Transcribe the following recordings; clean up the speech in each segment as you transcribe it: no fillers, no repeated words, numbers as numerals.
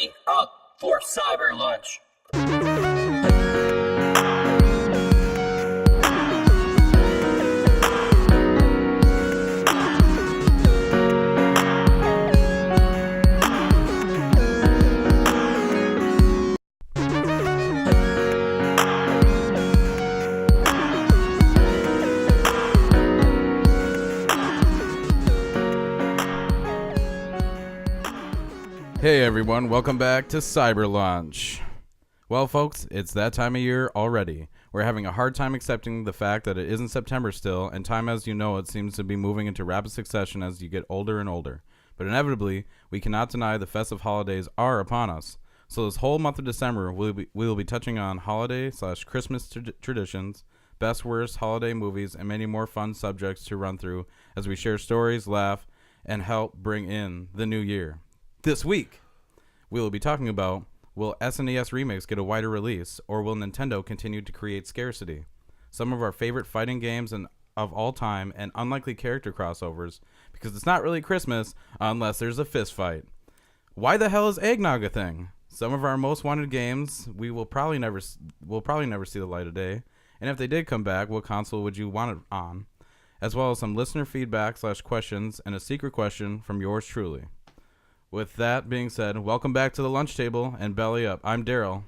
Ready up for Cyber Lunch. Hey everyone, welcome back to Cyber Lunch. Well folks, it's that time of year already. We're having a hard time accepting the fact that it isn't September still, and time as you know it seems to be moving into rapid succession as you get older and older. But inevitably, we cannot deny the festive holidays are upon us. So this whole month of December, we will be touching on holiday/Christmas traditions, best worst holiday movies, and many more fun subjects to run through as we share stories, laugh, and help bring in the new year. This week, we will be talking about, will SNES remakes get a wider release, or will Nintendo continue to create scarcity? Some of our favorite fighting games of all time, and unlikely character crossovers, because it's not really Christmas unless there's a fist fight. Why the hell is eggnog a thing? Some of our most wanted games will probably never see the light of day, and if they did come back, what console would you want it on? As well as some listener feedback/questions, and a secret question from yours truly. With that being said, welcome back to the lunch table and belly up. I'm Daryl.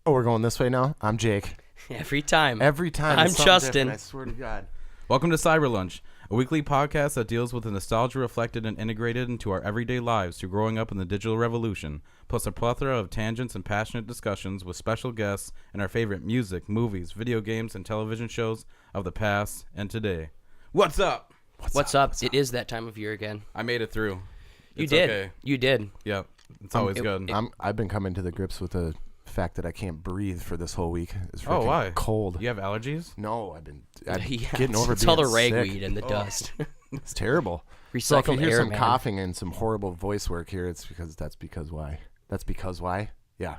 Oh, we're going this way now? I'm Jake. Every time. I'm Justin. I swear to God. Welcome to Cyber Lunch, a weekly podcast that deals with the nostalgia reflected and integrated into our everyday lives through growing up in the digital revolution, plus a plethora of tangents and passionate discussions with special guests and our favorite music, movies, video games, and television shows of the past and today. What's up? What's up? It is that time of year again. I made it through. You It's did. okay. You did. Yeah, it's always good. I've been coming to the grips with the fact that I can't breathe for this whole week. It's Oh, freaking why? cold. You have allergies? No, I'm Yeah, getting over it's all the being ragweed sick. and the dust. It's terrible. So if you Recycled hear air, some man. coughing and some horrible voice work here, it's because that's because why? Yeah.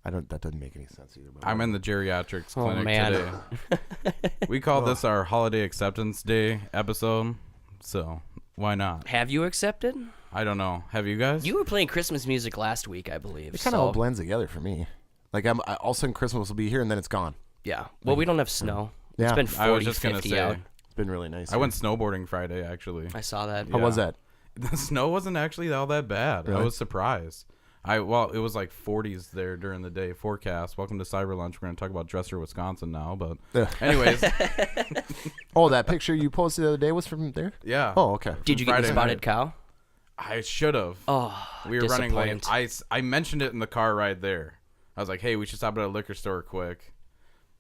That doesn't make any sense either. But I'm in the geriatrics clinic man. today. We call this our Holiday Acceptance Day episode, so why not? Have you accepted? I don't know. Have you guys? You were playing Christmas music last week, I believe. It kind of all blends together for me. Like all of a sudden Christmas will be here and then it's gone. Yeah. Well, we don't have snow. Yeah. It's been I was 40, just gonna 50 say. out. It's been really nice. I went snowboarding Friday, actually. I saw that. How was that? The snow wasn't actually all that bad. Really? I was surprised. It was like 40s there during the day forecast. Welcome to Cyber Lunch. We're going to talk about Dresser, Wisconsin now, but anyways. Oh, that picture you posted the other day was from there? Yeah. Oh, okay. Did you get the Friday spotted night. cow? I should have. Oh, We were running late. disappoint. I mentioned it in the car ride there. I was like, hey, we should stop at a liquor store quick.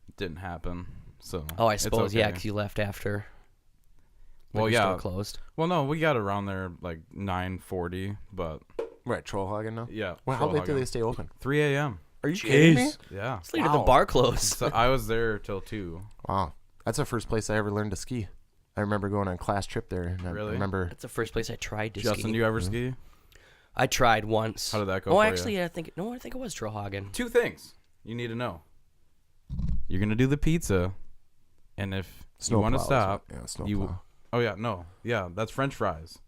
It didn't happen. So Oh, I it's suppose, okay. yeah, because you left after. Well, liquor yeah. store closed. Well, no, we got around there like 9:40, but We're at Trollhagen now? yeah. Well, how late do Trollhagen. they stay open? 3 a.m. Are you kidding me? Yeah. It's later the bar closed. So I was there till 2. Wow. That's the first place I ever learned to ski. I remember going on a class trip there. And Really? I remember. That's the first place I tried to Justin, ski. do you ever ski? I tried once. How did that go Oh, for you? actually, I think it was Trollhagen. 2 things you need to know. You're going to do the pizza, and if you want to stop, snowplow. Oh, yeah, no. Yeah, that's French fries.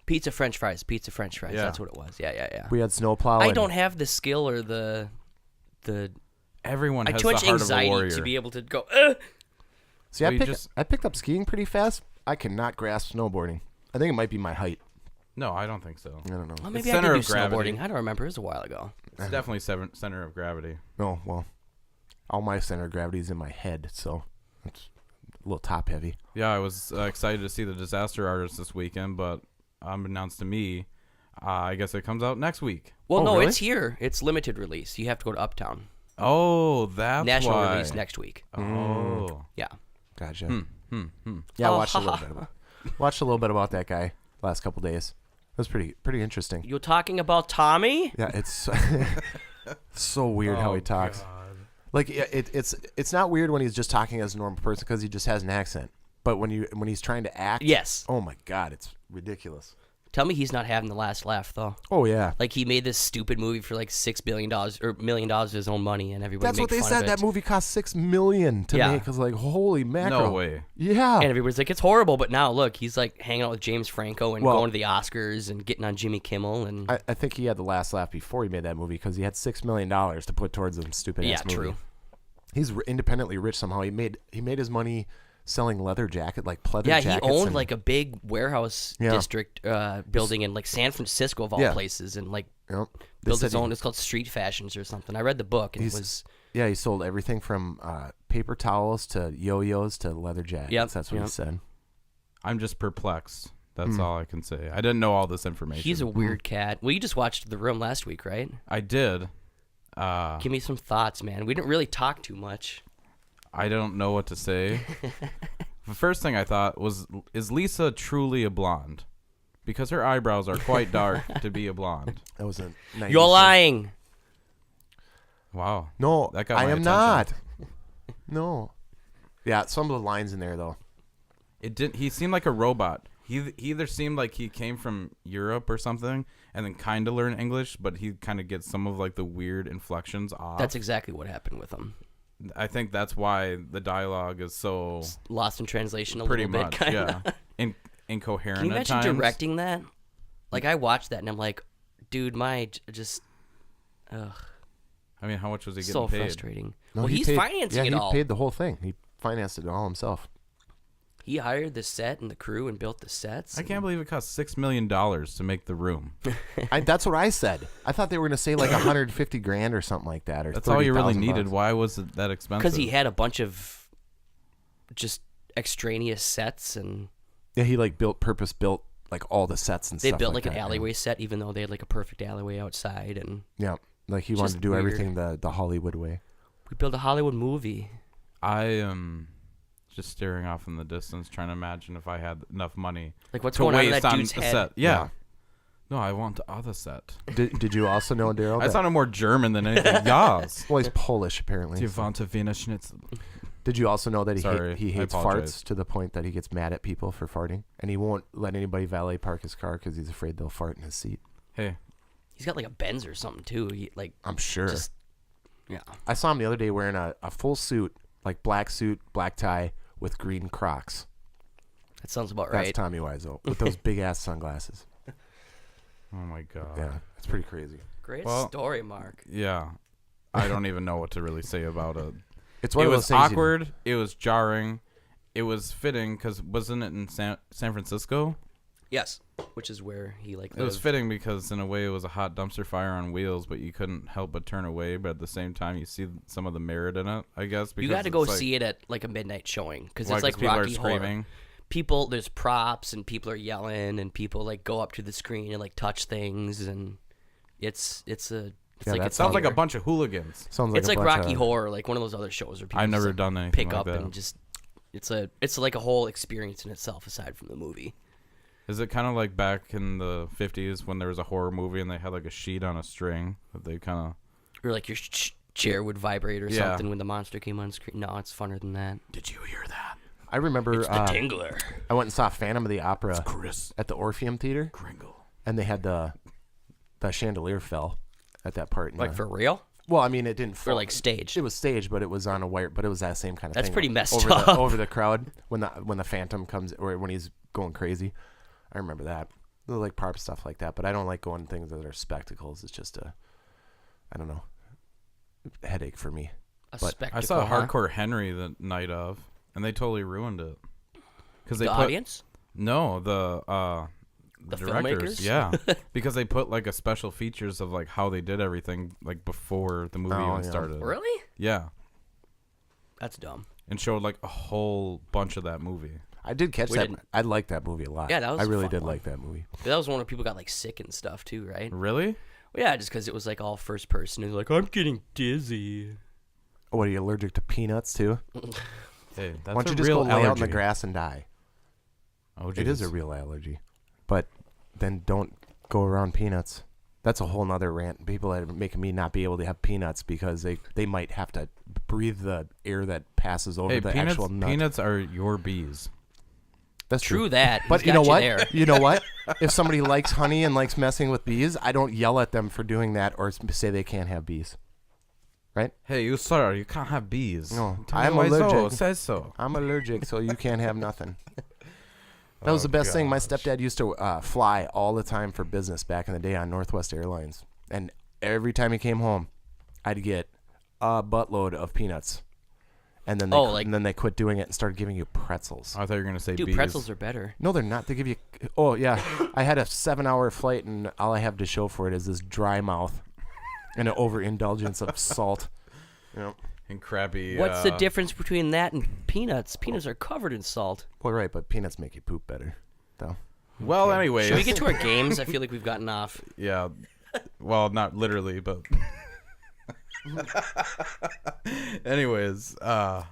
Pizza French fries. Yeah. That's what it was. Yeah. We had snowplow. I and- don't have the skill or the. Everyone I has too the much heart of a anxiety warrior. to be able to go. See, Well, you I picked up skiing pretty fast. I cannot grasp snowboarding. I think it might be my height. No, I don't think so. I don't know. Well, It's maybe I center did of do gravity. snowboarding. I don't remember. It was a while ago. It's definitely center of gravity. No, well, all my center of gravity is in my head, so it's a little top heavy. Yeah, I was excited to see The Disaster Artist this weekend, but unbeknownst to me, I guess it comes out next week. Well, Oh, no, really? it's here. It's limited release. You have to go to Uptown. Oh, that's National why. release next week. Oh. Yeah. Gotcha. Yeah, I watched a little bit. Watched a little bit about that guy last couple days. It was pretty interesting. You're talking about Tommy? Yeah, it's so weird how he talks. God. Like it's not weird when he's just talking as a normal person because he just has an accent. But when he's trying to act, Yes. Oh my God, it's ridiculous. Tell me he's not having the last laugh though. Oh yeah. Like he made this stupid movie for like $6 billion or $1 million of his own money, and everybody. That's made what they fun said. of it. That movie cost $6 million to Yeah. make. I was like, holy mackerel. No way. Yeah. And everybody's like, it's horrible, but now look, he's like hanging out with James Franco and Well- going to the Oscars and getting on Jimmy Kimmel and I think he had the last laugh before he made that movie because he had $6 million to put towards some stupid ass movie. true. He's independently rich somehow. He made his money selling leather jacket, like pleather Yeah, jackets. he owned and- like a big warehouse Yeah. district building in like San Francisco of all Yeah. places, and like Yep. They built said his own. It's called Street Fashions or something. I read the book and it was Yeah, he sold everything from paper towels to yo-yos to leather jackets. Yep, That's what he yep. said. I'm just perplexed. That's all I can say. I didn't know all this information. he's a weird cat. Well, you just watched The Room last week, right? I did. Give me some thoughts, man. We didn't really talk too much. I don't know what to say. The first thing I thought was, is Lisa truly a blonde? Because her eyebrows are quite dark to be a blonde. That was a nice. You're lying. Wow. No, That got I my am attention. not. No. Yeah, some of the lines in there though. It didn't. He seemed like a robot. He either seemed like he came from Europe or something, and then kind of learned English, but he kind of gets some of like the weird inflections off. That's exactly what happened with him. I think that's why the dialogue is so Lost in translation a pretty little much, bit, kind of. yeah, incoherent Can you at imagine times. directing that? Like I watched that and I'm like, dude, just, ugh, I mean, how much was he getting so paid? frustrating. No, well, he he's paid, financing it he all. paid the whole thing. He financed it all himself. He hired the set and the crew and built the sets. I can't believe it cost $6 million to make The Room. That's what I said. I thought they were going to say like 150 grand or something like that. Or That's all you really 30,000 needed. bucks. Why was it that expensive? Because he had a bunch of just extraneous sets, and Yeah, he like purpose built like all the sets and they stuff. built like an that, yeah. alleyway set, even though they had like a perfect alleyway outside. And Yeah, like he wanted Just to do weird. everything the Hollywood way. we built a Hollywood movie. I am just staring off in the distance, trying to imagine if I had enough money Like what's to going on in waste that on dude's the head? set. Yeah. Yeah. No, I want the other set. Did you also know, Daryl? I that- sounded more German than anything. Yas. Well, he's Polish apparently. Do you so- want a Wiener Schnitzel? Did you also know that Sorry, he I hates apologize. farts to the point that he gets mad at people for farting, and he won't let anybody valet park his car because he's afraid they'll fart in his seat. Hey, He's got like a Benz or something too. He like I'm sure. just yeah. I saw him the other day wearing a full suit, like black suit, black tie with green Crocs. That sounds about That's right. Tommy Wiseau with those big ass sunglasses. oh my God. Yeah, it's pretty crazy. Great Well- story, Mark. Yeah. I don't even know what to really say about it. It's one It of those was things you- awkward. It was jarring. It was fitting because wasn't it in San Francisco? Yes, which is where he like. It was lived. fitting because in a way it was a hot dumpster fire on wheels, but you couldn't help but turn away. But at the same time, you see some of the merit in it, I guess. You got to go see it at like a midnight showing because it's like people are Rocky Horror. screaming. People, there's props and people are yelling and people like go up to the screen and like touch things and it's Yeah, like that it's Sounds like a theater. bunch of hooligans. Sounds like It's a like bunch Rocky of- Horror, like one of those other shows where people I've just, never like, done anything pick like up that. and just it's like a whole experience in itself aside from the movie. Is it kind of like back in the 50s when there was a horror movie and they had like a sheet on a string that they kind of... Or like your chair would vibrate or Yeah. something when the monster came on screen. No, it's funner than that. Did you hear that? I remember Tingler. I went and saw Phantom of the Opera Chris at the Orpheum Theater, Kringle. and they had the chandelier fell at that part. in Like the- for real? well, I mean, it didn't Or fall. like staged? It was staged, but it was on a wire. But it was that same kind of thing. That's pretty messed over up. over the crowd when the Phantom comes or when he's going crazy. I remember that. I like prop stuff like that, but I don't like going to things that are spectacles. It's just I don't know, headache for me. A but spectacle, I saw huh? Hardcore Henry the night of, and they totally ruined it. Because they The put audience? no the The directors, filmmakers? yeah, because they put like a special features of like how they did everything like before the movie Oh, even yeah. started. Really? Yeah, That's dumb. and showed like a whole bunch of that movie. I did catch We that. didn't- I liked that movie a lot. Yeah, that was I a really fun did one. like that movie. But that was one where people got like sick and stuff too, right? Really? Well, yeah, just because it was like all first person. And like, I'm getting dizzy. What, are you allergic to peanuts too? Hey, that's Why don't a you just real go lay out in the allergy. grass and die? Oh, It is a jeez. real allergy, but then don't go around peanuts. That's a whole nother rant. People are making me not be able to have peanuts because they might have to breathe the air that passes over Hey, the peanuts. actual nut. Peanuts are your bees. That's True that. But He's you know got what? there. You know what? If somebody likes honey and likes messing with bees, I don't yell at them for doing that or say they can't have bees. Right? Hey, you sir, you can't have bees. No, Tell me I'm why allergic. So. Says so. I'm allergic, so you can't have nothing. That was the best thing. My stepdad used to fly all the time for business back in the day on Northwest Airlines. And every time he came home, I'd get a buttload of peanuts. And then and then they quit doing it and started giving you pretzels. I thought you were going to say Dude, bees. pretzels are better. No, they're not. They give you... Oh, yeah. I had a 7-hour flight, and all I have to show for it is this dry mouth and an overindulgence of salt. You know? And crappy... What's the difference between that and peanuts? Peanuts are covered in salt. Well, right, but peanuts make you poop better, though. Well, anyway. Should we get to our games? I feel like we've gotten off. Yeah. Well, not literally, but... Anyways, I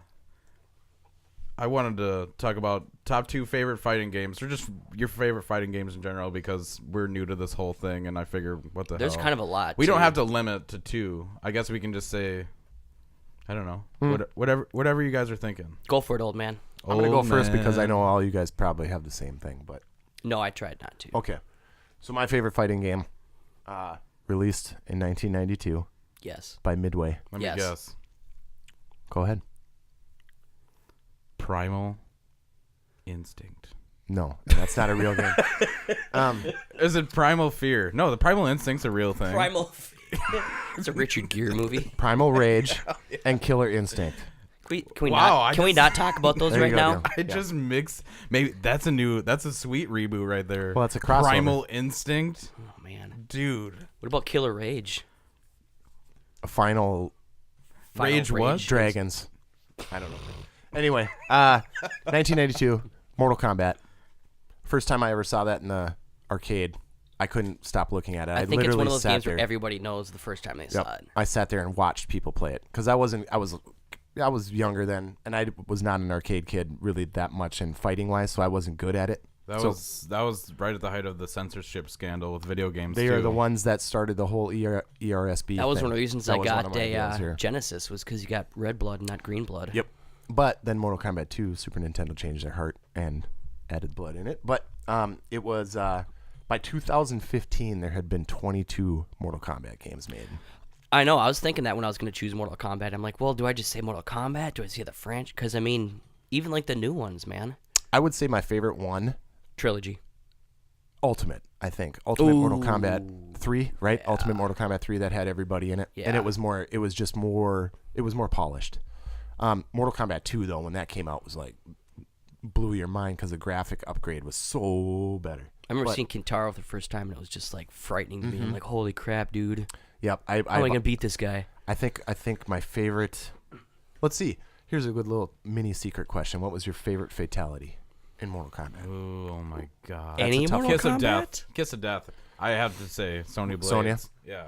wanted to talk about top 2 favorite fighting games, or just your favorite fighting games in general, because we're new to this whole thing, and I figure, what the There's hell? kind of a lot. We don't too. have to limit to 2. I guess we can just say, I don't know, whatever you guys are thinking. Go for it, old man. I'm going to go first because I know all you guys probably have the same thing, but... No, I tried not to. Okay. So my favorite fighting game, released in 1992 Yes. by Midway. Let me Yes. guess. Go ahead. Primal Instinct. No, that's not a real game. Is it Primal Fear? No, the Primal Instinct's a real thing. Primal. It's a Richard Gere movie. Primal Rage and Killer Instinct. Can we Wow, not? Can we not talk about those There right you go, now? Neil. I just mixed. Maybe that's a sweet reboot right there. Well, it's a crossover. Primal Instinct, Oh man. dude. What about Killer Rage? A Final Rage what? Dragons. I don't know. Anyway, 1992, Mortal Kombat. First time I ever saw that in the arcade, I couldn't stop looking at it. I think it's literally one of those sat games there. where everybody knows the first time they saw it. I sat there and watched people play it because I was younger then, and I was not an arcade kid really that much in fighting wise, so I wasn't good at it. That was right at the height of the censorship scandal with video games. They too. are the ones that started the whole ERSB. That was thing. one of the reasons That I was one got of my ideas a here. Genesis was because you got red blood, not green blood. Yep. But then Mortal Kombat 2, Super Nintendo changed their heart and added blood in it. But it was by 2015 there had been 22 Mortal Kombat games made. I know. I was thinking that when I was going to choose Mortal Kombat. I'm like, well, do I just say Mortal Kombat? Do I say the franchise? Because, I mean, even like the new ones, man. I would say my favorite one, Trilogy. Ultimate, I think. Ultimate Mortal Kombat 3, right? Yeah. Ultimate Mortal Kombat 3 that had everybody in it. Yeah. And it was more polished. Mortal Kombat 2, though, when that came out, was like, blew your mind because the graphic upgrade was so better. I remember seeing Kintaro for the first time, and it was just like frightening to me. I'm like, holy crap, dude. Yep. How am I going to beat this guy? I think my favorite... Let's see. Here's a good little mini secret question. What was your favorite fatality in Mortal Kombat? Oh my god. Any Mortal Kiss Kombat? of Death. Kiss of Death. I have to say, Sonya Blade. Sonya? Yeah.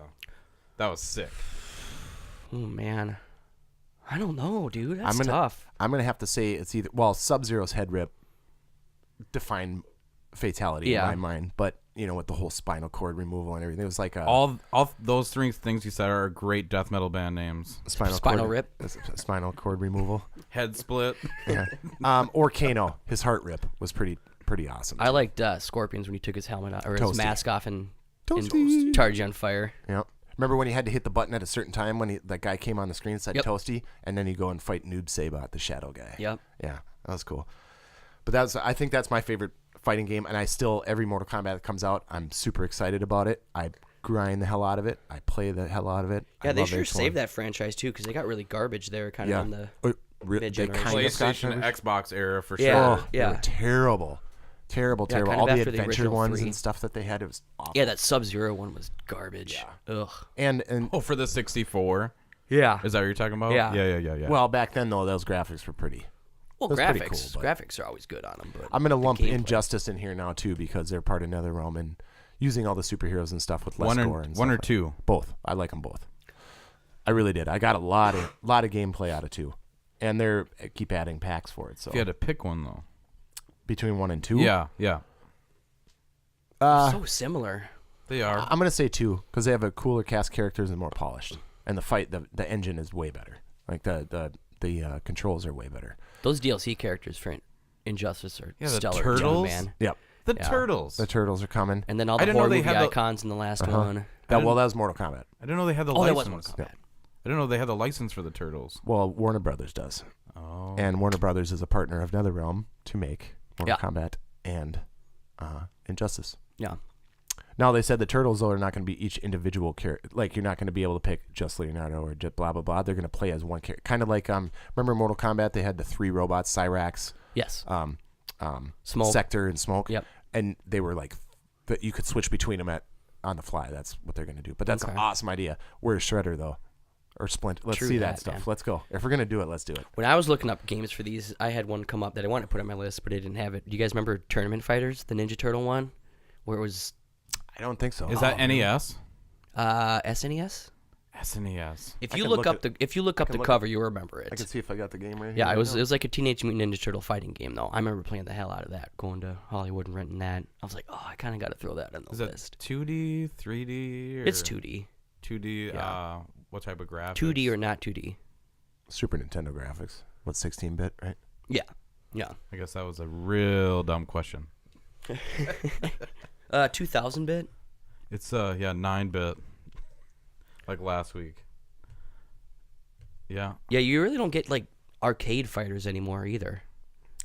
That was sick. Oh, man. I don't know, dude. That's tough. I'm going to have to say it's either... Well, Sub-Zero's head rip defined fatality in my mind. But, you know, with the whole spinal cord removal and everything, it was like a... All those 3 things you said are great death metal band names. Spinal rip. Spinal cord removal. Head split. Yeah. Or Kano. His heart rip was pretty awesome. I liked Scorpions when he took his helmet off, or his Toasty. mask off and Toasty. charged you on fire. Yep. Remember when you had to hit the button at a certain time when that guy came on the screen and said Toasty, and then you go and fight Noob Saibot, the shadow guy. Yep. Yeah, that was cool. But I think that's my favorite fighting game, and every Mortal Kombat that comes out, I'm super excited about it. I grind the hell out of it. I play the hell out of it. Yeah, I they love sure each one. saved that franchise too, because they got really garbage there, kind of in the They mid-generation. kind of got PlayStation, garbage. Xbox era for Yeah. sure. They were terrible. Terrible. kind of All the after the adventure original ones 3. and stuff that they had, it was awful. Yeah, that Sub-Zero one was garbage. Yeah. Ugh. And Oh, for the 64. Yeah. Is that what you're talking about? Yeah. Yeah. well, back then though, those graphics were pretty. Well, That's pretty graphics. cool, but- Graphics are always good on them. But I'm gonna the lump gameplay- Injustice in here now too because they're part of NetherRealm and using all the superheroes and stuff with less gore and one or stuff like- two. Both. I like them both. I really did. I got a lot of gameplay out of 2, and they're keep adding packs for it. So If you had to pick one though. between 1 and 2, Yeah. so similar. They are. I'm gonna say 2 because they have a cooler cast characters and more polished, and the engine is way better. Like the controls are way better. Those DLC characters Injustice are Yeah, the stellar. Turtles? Man. Yep. The Yeah. Turtles. The Turtles are coming. And then all I the didn't know horror they movie had the- icons in the last one. That was Mortal Kombat. I didn't know they had the Oh, that was license. Mortal Kombat. I didn't know they had the license for the Turtles. Well, Warner Brothers does. Oh. And Warner Brothers is a partner of NetherRealm to make Mortal Yeah. Kombat and Injustice. Yeah. Now, they said the Turtles, though, are not going to be each individual character. Like, you're not going to be able to pick just Leonardo or just blah, blah, blah. They're going to play as one character. Kind of like, remember Mortal Kombat? They had the 3 robots, Cyrax, Yes. Smoke. Sector, and Smoke. Yep. And they were like, that you could switch between them on the fly. That's what they're going to do. But that's an awesome idea. Where's Shredder, though? Or Splinter? Let's see that stuff. Man. Let's go. If we're going to do it, let's do it. When I was looking up games for these, I had one come up that I wanted to put on my list, but I didn't have it. Do you guys remember Tournament Fighters, the Ninja Turtle one, where it was I don't think so. Is that NES? SNES? SNES. If I you can look look up the cover, you'll remember it. I can see if I got the game right here. Yeah, right it was now. like a Teenage Mutant Ninja Turtle fighting game though. I remember playing the hell out of that, going to Hollywood and renting that. I was like, oh, I kind of got to throw that on the Is it list. 2D, 3D? Or It's 2D. 2D. Yeah. What type of graphics? 2D or not 2D? Super Nintendo graphics. What, 16-bit, right? Yeah. Yeah. I guess that was a real dumb question. 2000 bit. It's 9-bit. Like last week. Yeah. Yeah, you really don't get like arcade fighters anymore either.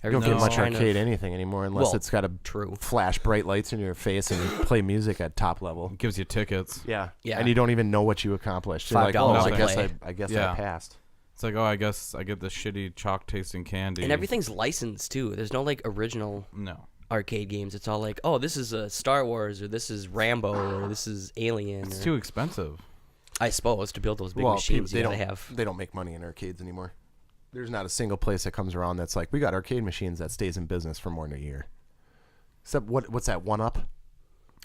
You don't get No. much kind of- arcade anything anymore unless Well, it's got a True. flash bright lights in your face and you play music at top level. It gives you tickets. Yeah. Yeah. And you don't even know what you accomplished. You're like, $5 oh, to I guess Yeah. I passed. It's like, oh, I guess I get the shitty chalk tasting candy. And everything's licensed too. There's no like original No. arcade games. It's all like, oh, this is a Star Wars or this is Rambo or this is Alien. It's or- too expensive. I suppose to build those big Well, machines, they you don't gotta have. they don't make money in arcades anymore. There's not a single place that comes around that's like, we got arcade machines that stays in business for more than a year. Except what's that, One Up?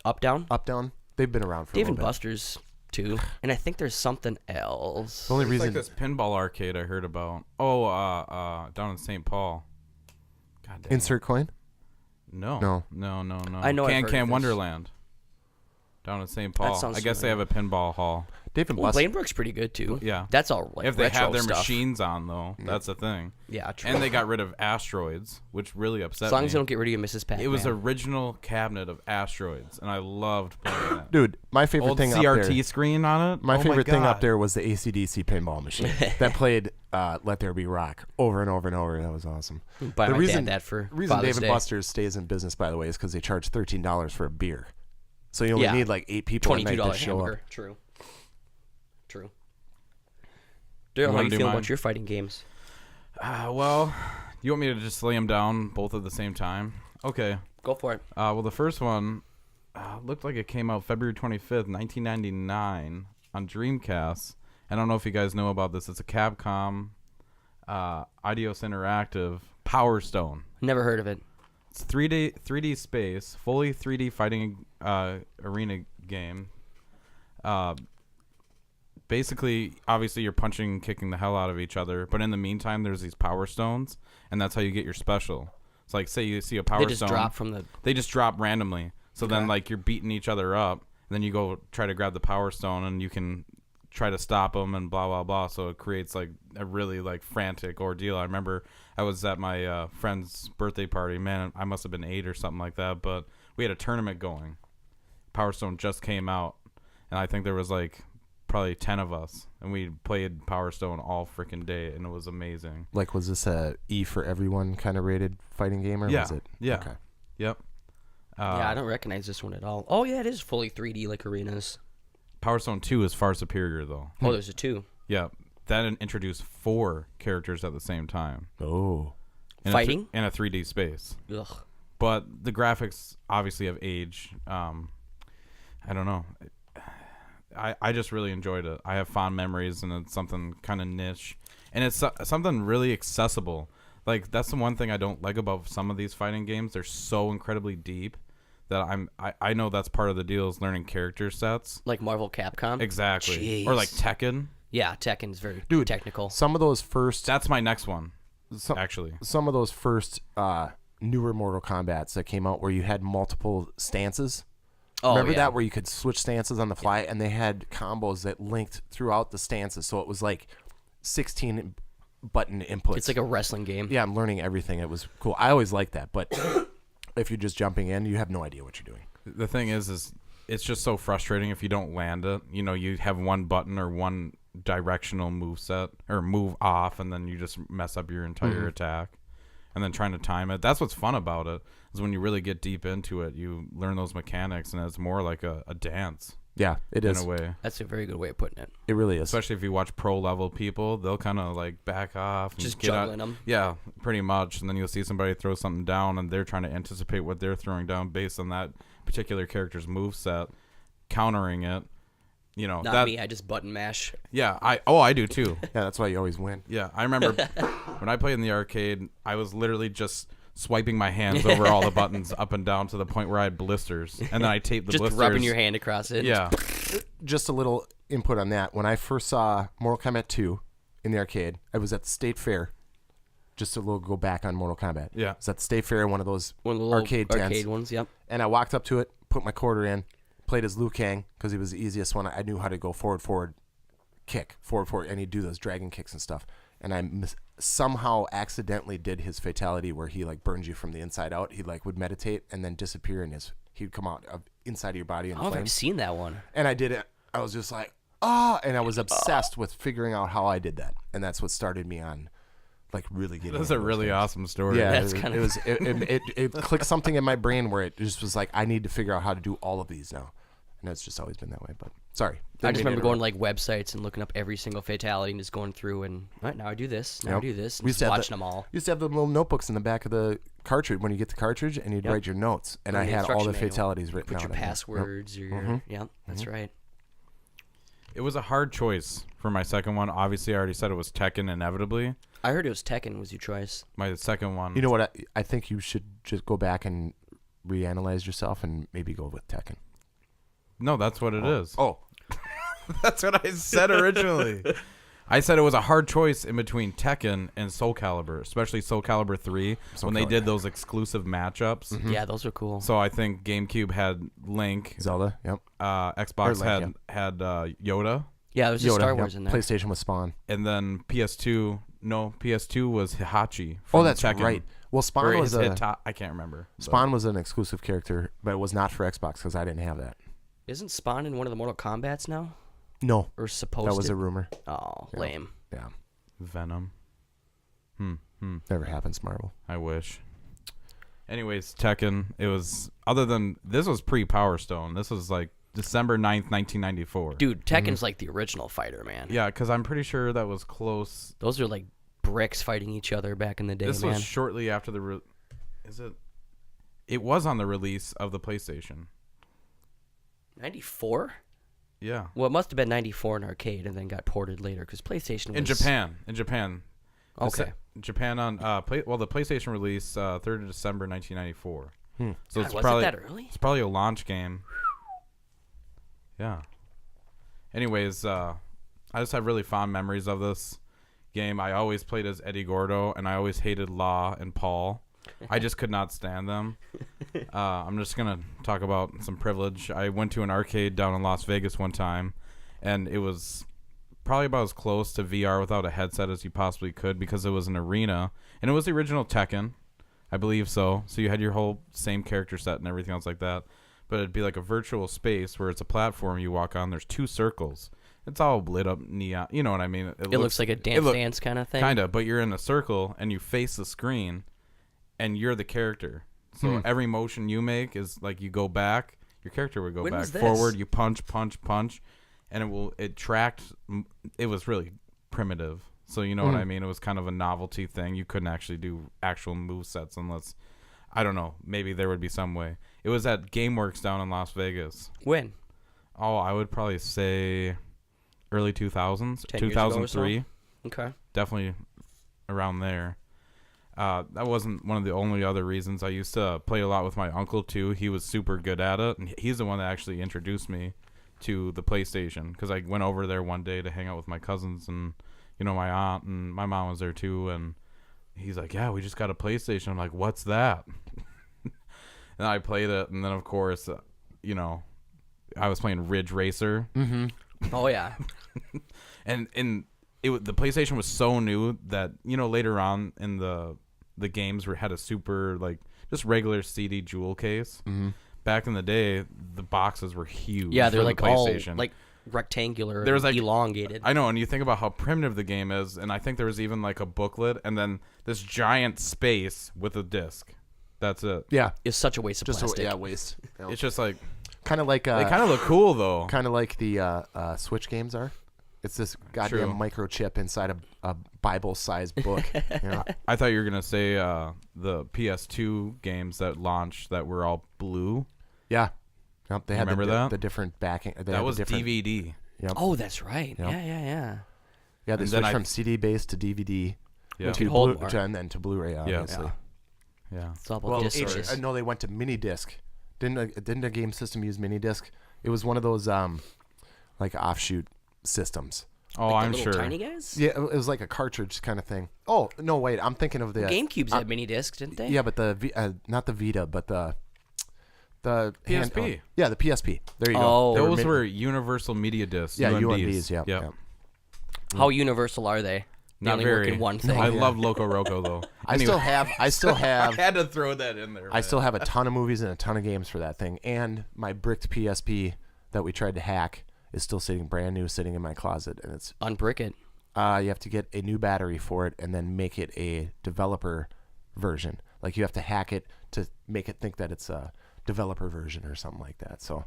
Up down. Up Down? They've been around for Dave a and little bit. Buster's too, and I think there's something else. The only It's like reason this pinball arcade I heard about. Oh, down in St. Paul. God damn. insert coin? No. I know I've Can heard Can of this. Wonderland. Down in St. Paul. sounds I guess they have a pinball hall. Dave and Well, Buster. Blainbrook's pretty good too. Yeah. That's all like If they retro have their stuff. machines on, though, that's the thing. Yeah, true. And they got rid of asteroids, which really upset as long me. as you don't get rid of your Mrs. Pac-Man. It was original cabinet of asteroids, and I loved playing that. Dude, my favorite Old thing CRT up there. screen on it. My Oh favorite thing God. up there was the AC/DC pinball machine that played "Let There Be Rock" over and over and over. That was awesome. Buy the my reason dad that for reason Father's Dave Day. and Buster's stays in business, by the way, is because they charge $13 for a beer. So you only Yeah. need like 8 people at night $22 to show hamburger. up. True. Daryl, how wanna you do feel mine? about your fighting games? Well, you want me to just lay them down both at the same time? Okay. Go for it. Well, the first one looked like it came out February 25th, 1999 on Dreamcast. I don't know if you guys know about this. It's a Capcom Eidos Interactive Power Stone. Never heard of it. It's 3D space, fully 3D fighting arena game. Basically, obviously, you're punching and kicking the hell out of each other. But in the meantime, there's these power stones, and that's how you get your special. It's like, say you see a power They just stone. drop from the. They just drop randomly. So then, like, you're beating each other up, and then you go try to grab the power stone, and you can try to stop them and blah, blah, blah. So it creates, like, a really, like, frantic ordeal. I remember I was at my friend's birthday party. Man, I must have been 8 or something like that. But we had a tournament going. Power Stone just came out, and I think there was, like, probably 10 of us, and we played Power Stone all freaking day, and it was amazing. Like, was this a E for everyone kind of rated fighting game, or Yeah. was it? Yeah. Okay. Yep. Yeah, I don't recognize this one at all. Oh yeah, it is fully 3D like arenas. Power Stone 2 is far superior, though. Oh, there's a 2. Yeah, that introduced 4 characters at the same time. Oh. In Fighting? in a 3D space. Ugh. But the graphics obviously have aged. I don't know. I just really enjoyed it. I have fond memories, and it's something kind of niche. And it's something really accessible. Like, that's the one thing I don't like about some of these fighting games. They're so incredibly deep that I know that's part of the deal is learning character sets. Like Marvel Capcom. Exactly. Or like Jeez. Tekken. Yeah, Tekken's very Dude, technical. Some of those first, That's my next one, some, actually. some of those first newer Mortal Kombats that came out where you had multiple stances. Oh, Remember yeah. that where you could switch stances on the fly, and they had combos that linked throughout the stances, so it was like 16 button inputs. It's like a wrestling game. Yeah, I'm learning everything. It was cool. I always liked that, but if you're just jumping in, you have no idea what you're doing. The thing is it's just so frustrating if you don't land it. You know, you have one button or one directional move set or move off, and then you just mess up your entire attack. And then trying to time it. That's what's fun about it, is when you really get deep into it, you learn those mechanics, and it's more like a dance. Yeah, it is. In a way. That's a very good way of putting it. It really is. Especially if you watch pro level people, they'll kind of like back off. And Just get out. juggling them. Yeah, pretty much. And then you'll see somebody throw something down, and they're trying to anticipate what they're throwing down based on that particular character's move set, countering it. You know, Not me. I just button mash. Yeah, I do too. Yeah, that's why you always win. Yeah, I remember when I played in the arcade, I was literally just swiping my hands over all the buttons up and down to the point where I had blisters, and then I taped the Just blisters. rubbing your hand across it. Yeah, Just a little input on that. When I first saw Mortal Kombat 2 in the arcade, I was at the State Fair. Just a little go back on Mortal Kombat. Yeah. I was at the State Fair, one of those One of the little arcade tents. arcade ones, yep. And I walked up to it, put my quarter in, played as Liu Kang because he was the easiest one. I knew how to go forward, kick, forward, and he'd do those dragon kicks and stuff. And I somehow accidentally did his fatality where he like burns you from the inside out. He like would meditate and then disappear, and he'd come out of inside of your body in I don't think I've flames. seen that one. And I did it. I was just like, and I was obsessed with figuring out how I did that, and that's what started me on, like really getting. that's a into those really things. awesome story. Yeah, That's it kinda- was. It clicked something in my brain where it just was like, I need to figure out how to do all of these now, and it's just always been that way. But sorry, I just remember going to like websites and looking up every single fatality and just going through and all right, now I do this, now I Yep. do this, and We used just to have watching them all. You used to have the little notebooks in the back of the cartridge when you get the cartridge, and you'd Yep. write your notes, and And I the had all the instruction manual. fatalities written Put out. your in there. Yep. passwords or your that's right. It was a hard choice for my second one. Obviously, I already said it was Tekken inevitably. I heard it was Tekken was your choice. My second one. You know what? I think you should just go back and reanalyze yourself and maybe go with Tekken. No, that's what it is. Oh, That's what I said originally. I said it was a hard choice in between Tekken and Soul Calibur, especially Soul Calibur 3 when they did those exclusive matchups. Yeah, those are cool. So I think GameCube had Link, Zelda. Yep. Xbox Link, had Yoda, Yeah, there was just Yoda, Star Wars yep. in there. PlayStation was Spawn. and then PS2 was Hihachi. Oh, from that's Tekken. right. Well, Or Spawn was I can't remember. Spawn was an exclusive character, but it was not for Xbox because I didn't have that. Isn't Spawn in one of the Mortal Kombats now? No, Or supposed that was to? a rumor. Oh, lame. Yeah, Venom. never happens, Marvel. I wish. Anyways, Tekken. It was this was pre-Power Stone. This was like December 9th, 1994. Dude, Tekken's like the original fighter, man. Yeah, because I'm pretty sure that was close. Those are like bricks fighting each other back in the day, This man. was shortly after the. It was on the release of the PlayStation. 94? Yeah. Well, it must have been 94 in arcade and then got ported later because PlayStation was... In Japan. Okay. Japan on the PlayStation release 3rd of December 1994. So it's was probably it that early? It's probably a launch game. Yeah. Anyways, I just have really fond memories of this game. I always played as Eddie Gordo, and I always hated Law and Paul. I just could not stand them. I'm just going to talk about some privilege. I went to an arcade down in Las Vegas one time, and it was probably about as close to VR without a headset as you possibly could because it was an arena, and it was the original Tekken. I believe so. So you had your whole same character set and everything else like that. But it'd be like a virtual space where it's a platform you walk on. There's 2 circles. It's all lit up neon. You know what I mean? It looks like a dance kind of thing. Kind of, but you're in a circle and you face the screen and you're the character. So every motion you make is like you go back. Your character would go When back was this? forward. You punch. And it tracked. It was really primitive. So you know what I mean? It was kind of a novelty thing. You couldn't actually do actual move sets unless, I don't know, maybe there would be some way. It was at GameWorks down in Las Vegas. When? Oh, I would probably say early 2000s, 10 years ago or so? 2003. Okay. Definitely around there. That wasn't one of the only other reasons. I used to play a lot with my uncle too. He was super good at it, and he's the one that actually introduced me to the PlayStation because I went over there one day to hang out with my cousins and my aunt and my mom was there too, and he's like, "Yeah, we just got a PlayStation." I'm like, "What's that?" And I played it, and then of course, I was playing Ridge Racer. Oh, yeah. And the PlayStation was so new that later on in the games had a super just regular CD jewel case. Mm-hmm. Back in the day, the boxes were huge. Yeah, they're for like the all PlayStation. like rectangular, there was elongated. I know, and you think about how primitive the game is, and I think there was even a booklet, and then this giant space with a disc. That's it. Yeah, It's such a waste of plastic. waste. It's just like Kind of like they kind of look cool though. kind of like the Switch games are. It's this goddamn True. microchip inside a Bible-sized book. I thought you were gonna say the PS2 games that launched that were all blue. Yeah. Yep, they had Remember that? the different backing. They That had was the different, DVD. Yep. Oh, that's right. Yep. Yeah. Yeah, they And then switched I- from CD-based to DVD Yeah. to hold Blu- more. to, and then to Blu-ray, obviously. Yeah. It's all about Well, disc service. no, they went to mini disc. Didn't a game system use mini disc? It was one of those offshoot systems. Oh, Like the I'm little sure. tiny guys. Yeah, it was like a cartridge kind of thing. Oh no, wait, I'm thinking of the GameCubes had mini discs, didn't they? Yeah, but not the Vita, but the PSP. Yeah, the PSP. There you Oh. go. They Those mi- were Universal Media Discs. yeah UMDs. UMDs. Yeah. Yep. Yep. How universal are they? They Not only very. work in one thing. I yeah. love Loco Roco though. I still have I had to throw that in there. I still have a ton of movies and a ton of games for that thing. And my bricked PSP that we tried to hack is still brand new, sitting in my closet. And it's Unbrick it. you have to get a new battery for it and then make it a developer version. Like you have to hack it to make it think that it's a developer version or something like that. So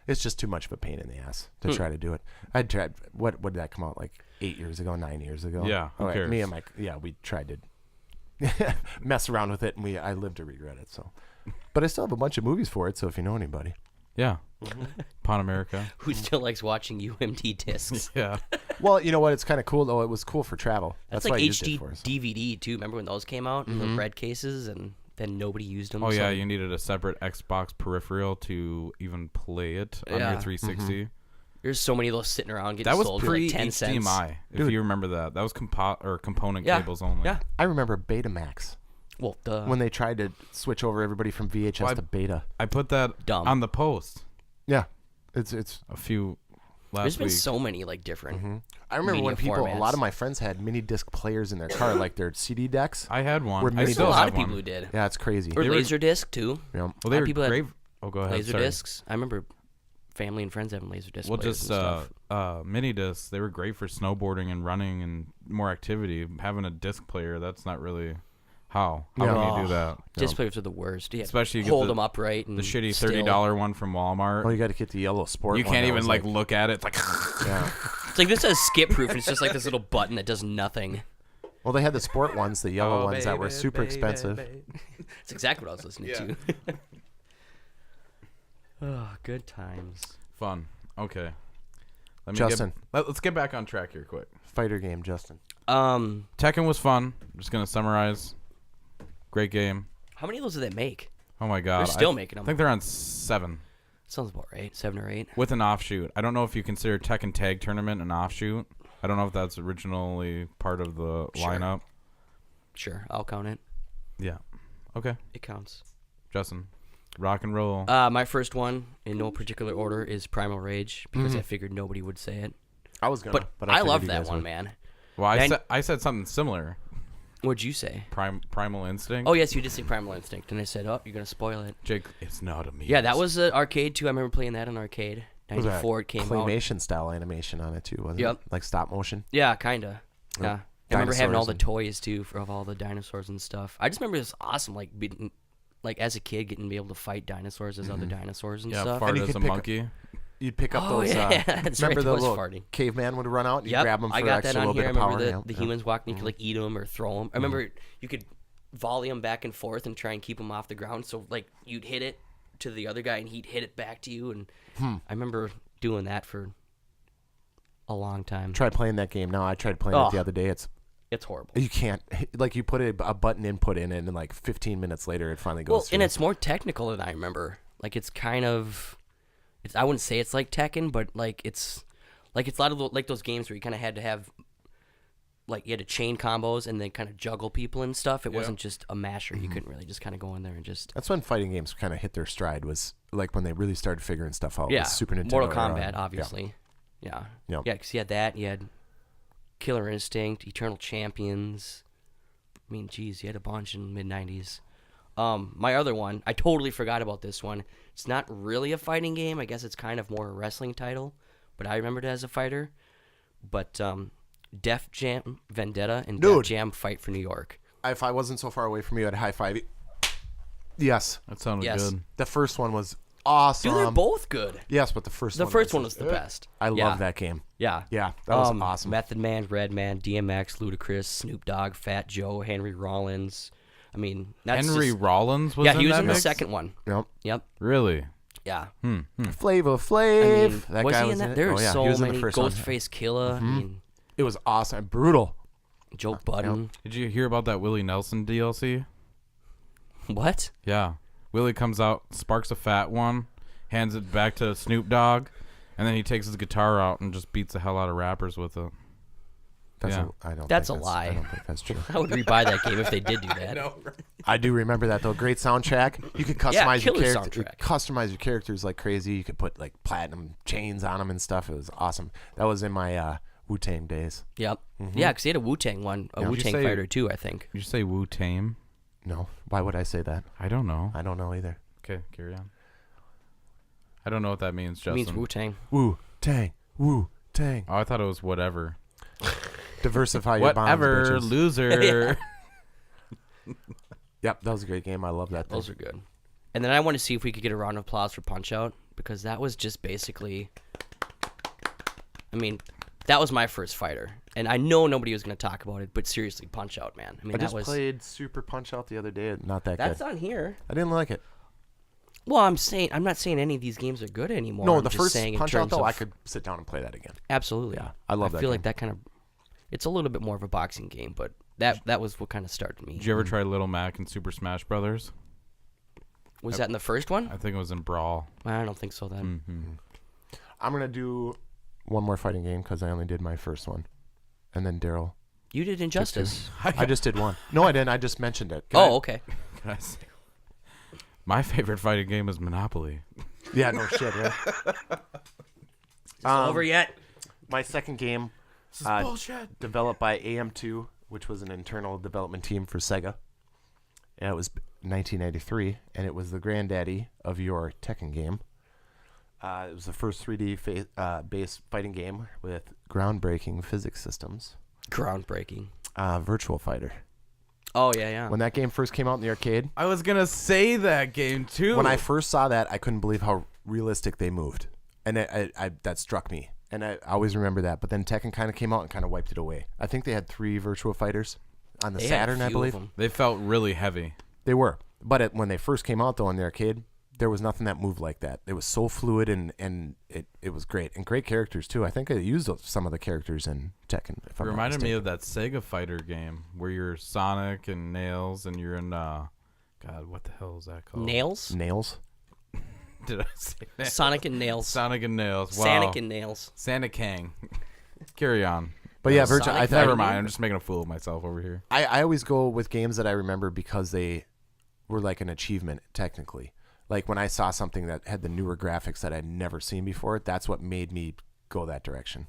it's just too much of a pain in the ass to try to do it. I tried. What did that come out like 8 years ago, 9 years ago? Yeah, who cares? Me and we tried to mess around with it, and I live to regret it. So, but I still have a bunch of movies for it. So if you know anybody, Yeah. Pan America. Who still likes watching UMD discs? Yeah. well, you know what? It's kind of cool though. It was cool for travel. That's why like I used HD it for. So. DVD too. Remember when those came out in the red cases and then nobody used them? Oh so- yeah, you needed a separate Xbox peripheral to even play it on your Yeah. 360. There's so many of those sitting around getting That was sold for pre like 10 cents. HDMI. If Dude. you remember that, that was component Yeah. cables only. Yeah. I remember Betamax Well, duh. when they tried to switch over everybody from VHS Well, to Beta. I put that Dumb. on the post Yeah, it's. a few There's last been week. so many like different. I remember when media a lot formats. of my friends had mini disc players in their car, like their CD decks. I had one. Were I mini There's a still lot have of people one. who did. Yeah, it's crazy. Or They were- Laserdisc too. Yeah. Well, they were people had great. Oh, go ahead. Laser sorry. discs. I remember family and friends having laser disc Well, players just and stuff. mini discs. They were great for snowboarding and running and more activity. Having a disc player, that's not really how. How Yeah. can you do that? Disc players are the worst. You Especially you get hold the- them upright and The shitty still- $30 one from Walmart. Oh, you got to get the yellow sport. You one can't that even was like look at it. It's like Yeah. It's like this says skip proof, and it's just like this little button that does nothing. Well, they had the sport ones, the yellow Oh, ones that were baby, super baby, expensive. baby. It's exactly what I was listening Yeah. to. Oh, good times. Fun. Okay. Justin. Let's get back on track here quick. Fighter game, Justin. Tekken was fun. I'm just gonna summarize. Great game. How many of those do they make? Oh my god. They're still I making them. think they're on 7 Sounds about right. 7 or 8. with an offshoot. I don't know if you consider Tekken Tag Tournament an offshoot. I don't know if that's originally part of the Sure. lineup. Sure, I'll count it. Yeah. Okay. It counts. Justin. Rock and roll. My first one, in no particular order, is Primal Rage because I figured nobody would say it. I was gonna, But, I I figured love you that guys one, would. man. Well, and- I said something similar. What'd you say? Primal Instinct. Oh, yes, you did say Primal Instinct. And I said, oh, you're going to spoil it. Jake, it's not a me. Yeah, that was an arcade, too. I remember playing that in arcade. What was that? 94 it came out. Claymation style animation on it too, wasn't Yep. it? Like stop motion. Yeah, kind of. Yeah. I remember having all the Dinosaurs toys, too, of all the dinosaurs and stuff. I just remember it was awesome, like, being, like as a kid, getting to be able to fight dinosaurs as other dinosaurs and Yeah, stuff. fart And you as could a pick- monkey. You'd pick up Oh, those. yeah, that's right, remember the was little farting. caveman would run out. And you Yep, grab them for I got extra that on little here. I bit of remember power. the Yep. humans walking, you could like eat them or throw them. I remember you could volley them back and forth and try and keep them off the ground. So like you'd hit it to the other guy and he'd hit it back to you. And I remember doing that for a long time. Try playing that game now. I tried playing Oh. it the other day. It's horrible. You can't like you put a button input in it, and like 15 minutes later it finally goes. Well, through. and it's more technical than I remember. Like it's kind of, I wouldn't say it's like Tekken, but like it's a lot of like those games where you kind of had to have, like you had to chain combos and then kind of juggle people and stuff. It wasn't just a masher. You couldn't really just kind of go in there and just. That's when fighting games kind of hit their stride. Was like when they really started figuring stuff out. Yeah, with Super Nintendo. Mortal era. Kombat, obviously. Yeah. Yep. Yeah, because you had that. You had Killer Instinct, Eternal Champions. I mean, geez, you had a bunch in mid-90s. My other one, I totally forgot about this one. It's not really a fighting game. I guess it's kind of more a wrestling title, but I remembered it as a fighter. But Def Jam Vendetta and Def Jam Fight for New York. If I wasn't so far away from you, I'd high five you. Yes. That sounded Yes. good. The first one was awesome. Dude, they're both good. Yes, but the first one was the best. I Yeah. love that game. Yeah. Yeah, that was awesome. Method Man, Redman, DMX, Ludacris, Snoop Dogg, Fat Joe, Henry Rollins. I mean, that's Henry just, Rollins was yeah, in he was that in the mix? second one. Yep. Yep. Really? Yeah. Flavor I Flav. mean, that was guy he was in that? it. There Oh were yeah, so he was many. in the first one. Ghostface Killer. I mean, It was awesome. Brutal. Joe Budden. Did you hear about that Willie Nelson DLC? What? Yeah. Willie comes out, sparks a fat one, hands it back to Snoop Dogg, and then he takes his guitar out and just beats the hell out of rappers with it. That's Yeah. I don't That's think a lie. I don't think that's true. I would rebuy that game if they did do that. I do remember that though. Great soundtrack. You could customize your killer character. soundtrack. Customize your characters like crazy. You could put like platinum chains on them and stuff. It was awesome. That was in my Wu-Tang days. Yep. Yeah, because he had a Wu-Tang one, a Yeah. Wu-Tang Did you say- fighter too, I think. Did you say Wu Tame? No, why would I say that? I don't know. I don't know either. Okay, carry on. I don't know what that means, It Justin. means Wu-Tang. Wu-Tang. Wu-Tang. Oh, I thought it was whatever. Diversify your bonds, Whatever, bitches. loser. Yep, that was a great game. I love that thing. Those are good. And then I want to see if we could get a round of applause for Punch-Out, because that was just basically... I mean, that was my first fighter. And I know nobody was going to talk about it, but seriously, Punch-Out, man. I mean, I that just was... played Super Punch-Out the other day. Not that That's good. on here. I didn't like it. Well, I'm not saying any of these games are good anymore. No, I'm the just first saying in Punch-Out, terms though, of- I could sit down and play that again. Absolutely. Yeah, I love that I feel game. like that kind of... It's a little bit more of a boxing game, but that was what kind of started me. Did you ever try Little Mac and Super Smash Brothers? Was that in the first one? I think it was in Brawl. I don't think so then. I'm going to do one more fighting game because I only did my first one. And then Daryl. You did Injustice. I just did one. No, I didn't. I just mentioned it. Can I- Okay. Can I say? My favorite fighting game is Monopoly. Yeah, no shit, right? Over yet? My second game, developed by AM2, which was an internal development team for Sega. And it was 1993, and it was the granddaddy of your Tekken game. It was the first 3D based fighting game with groundbreaking physics systems. Groundbreaking. Virtual Fighter. Oh, yeah. When that game first came out in the arcade, I was going to say that game, too. when I first saw that, I couldn't believe how realistic they moved. And that struck me. And I always remember that. But then Tekken kind of came out and kind of wiped it away. I think they had 3 Virtual Fighters on the They had a Saturn, I few of believe. them. They felt really heavy. They were. But when they first came out, though, in the arcade, there was nothing that moved like that. It was so fluid, and it was great. And great characters, too. I think I used some of the characters in Tekken. If It I'm not reminded me mistaken. of that Sega Fighter game where you're Sonic and Nails and you're in, God, what the hell is that called? Nails? Nails. Did I say Nails? Sonic and Nails. Sonic and Nails. Wow. Sonic and Nails. Santa Kang. Carry on. But yeah, Sonic Virtual. Never mind. I'm just making a fool of myself over here. I always go with games that I remember because they were like an achievement, technically. Like when I saw something that had the newer graphics that I'd never seen before, that's what made me go that direction.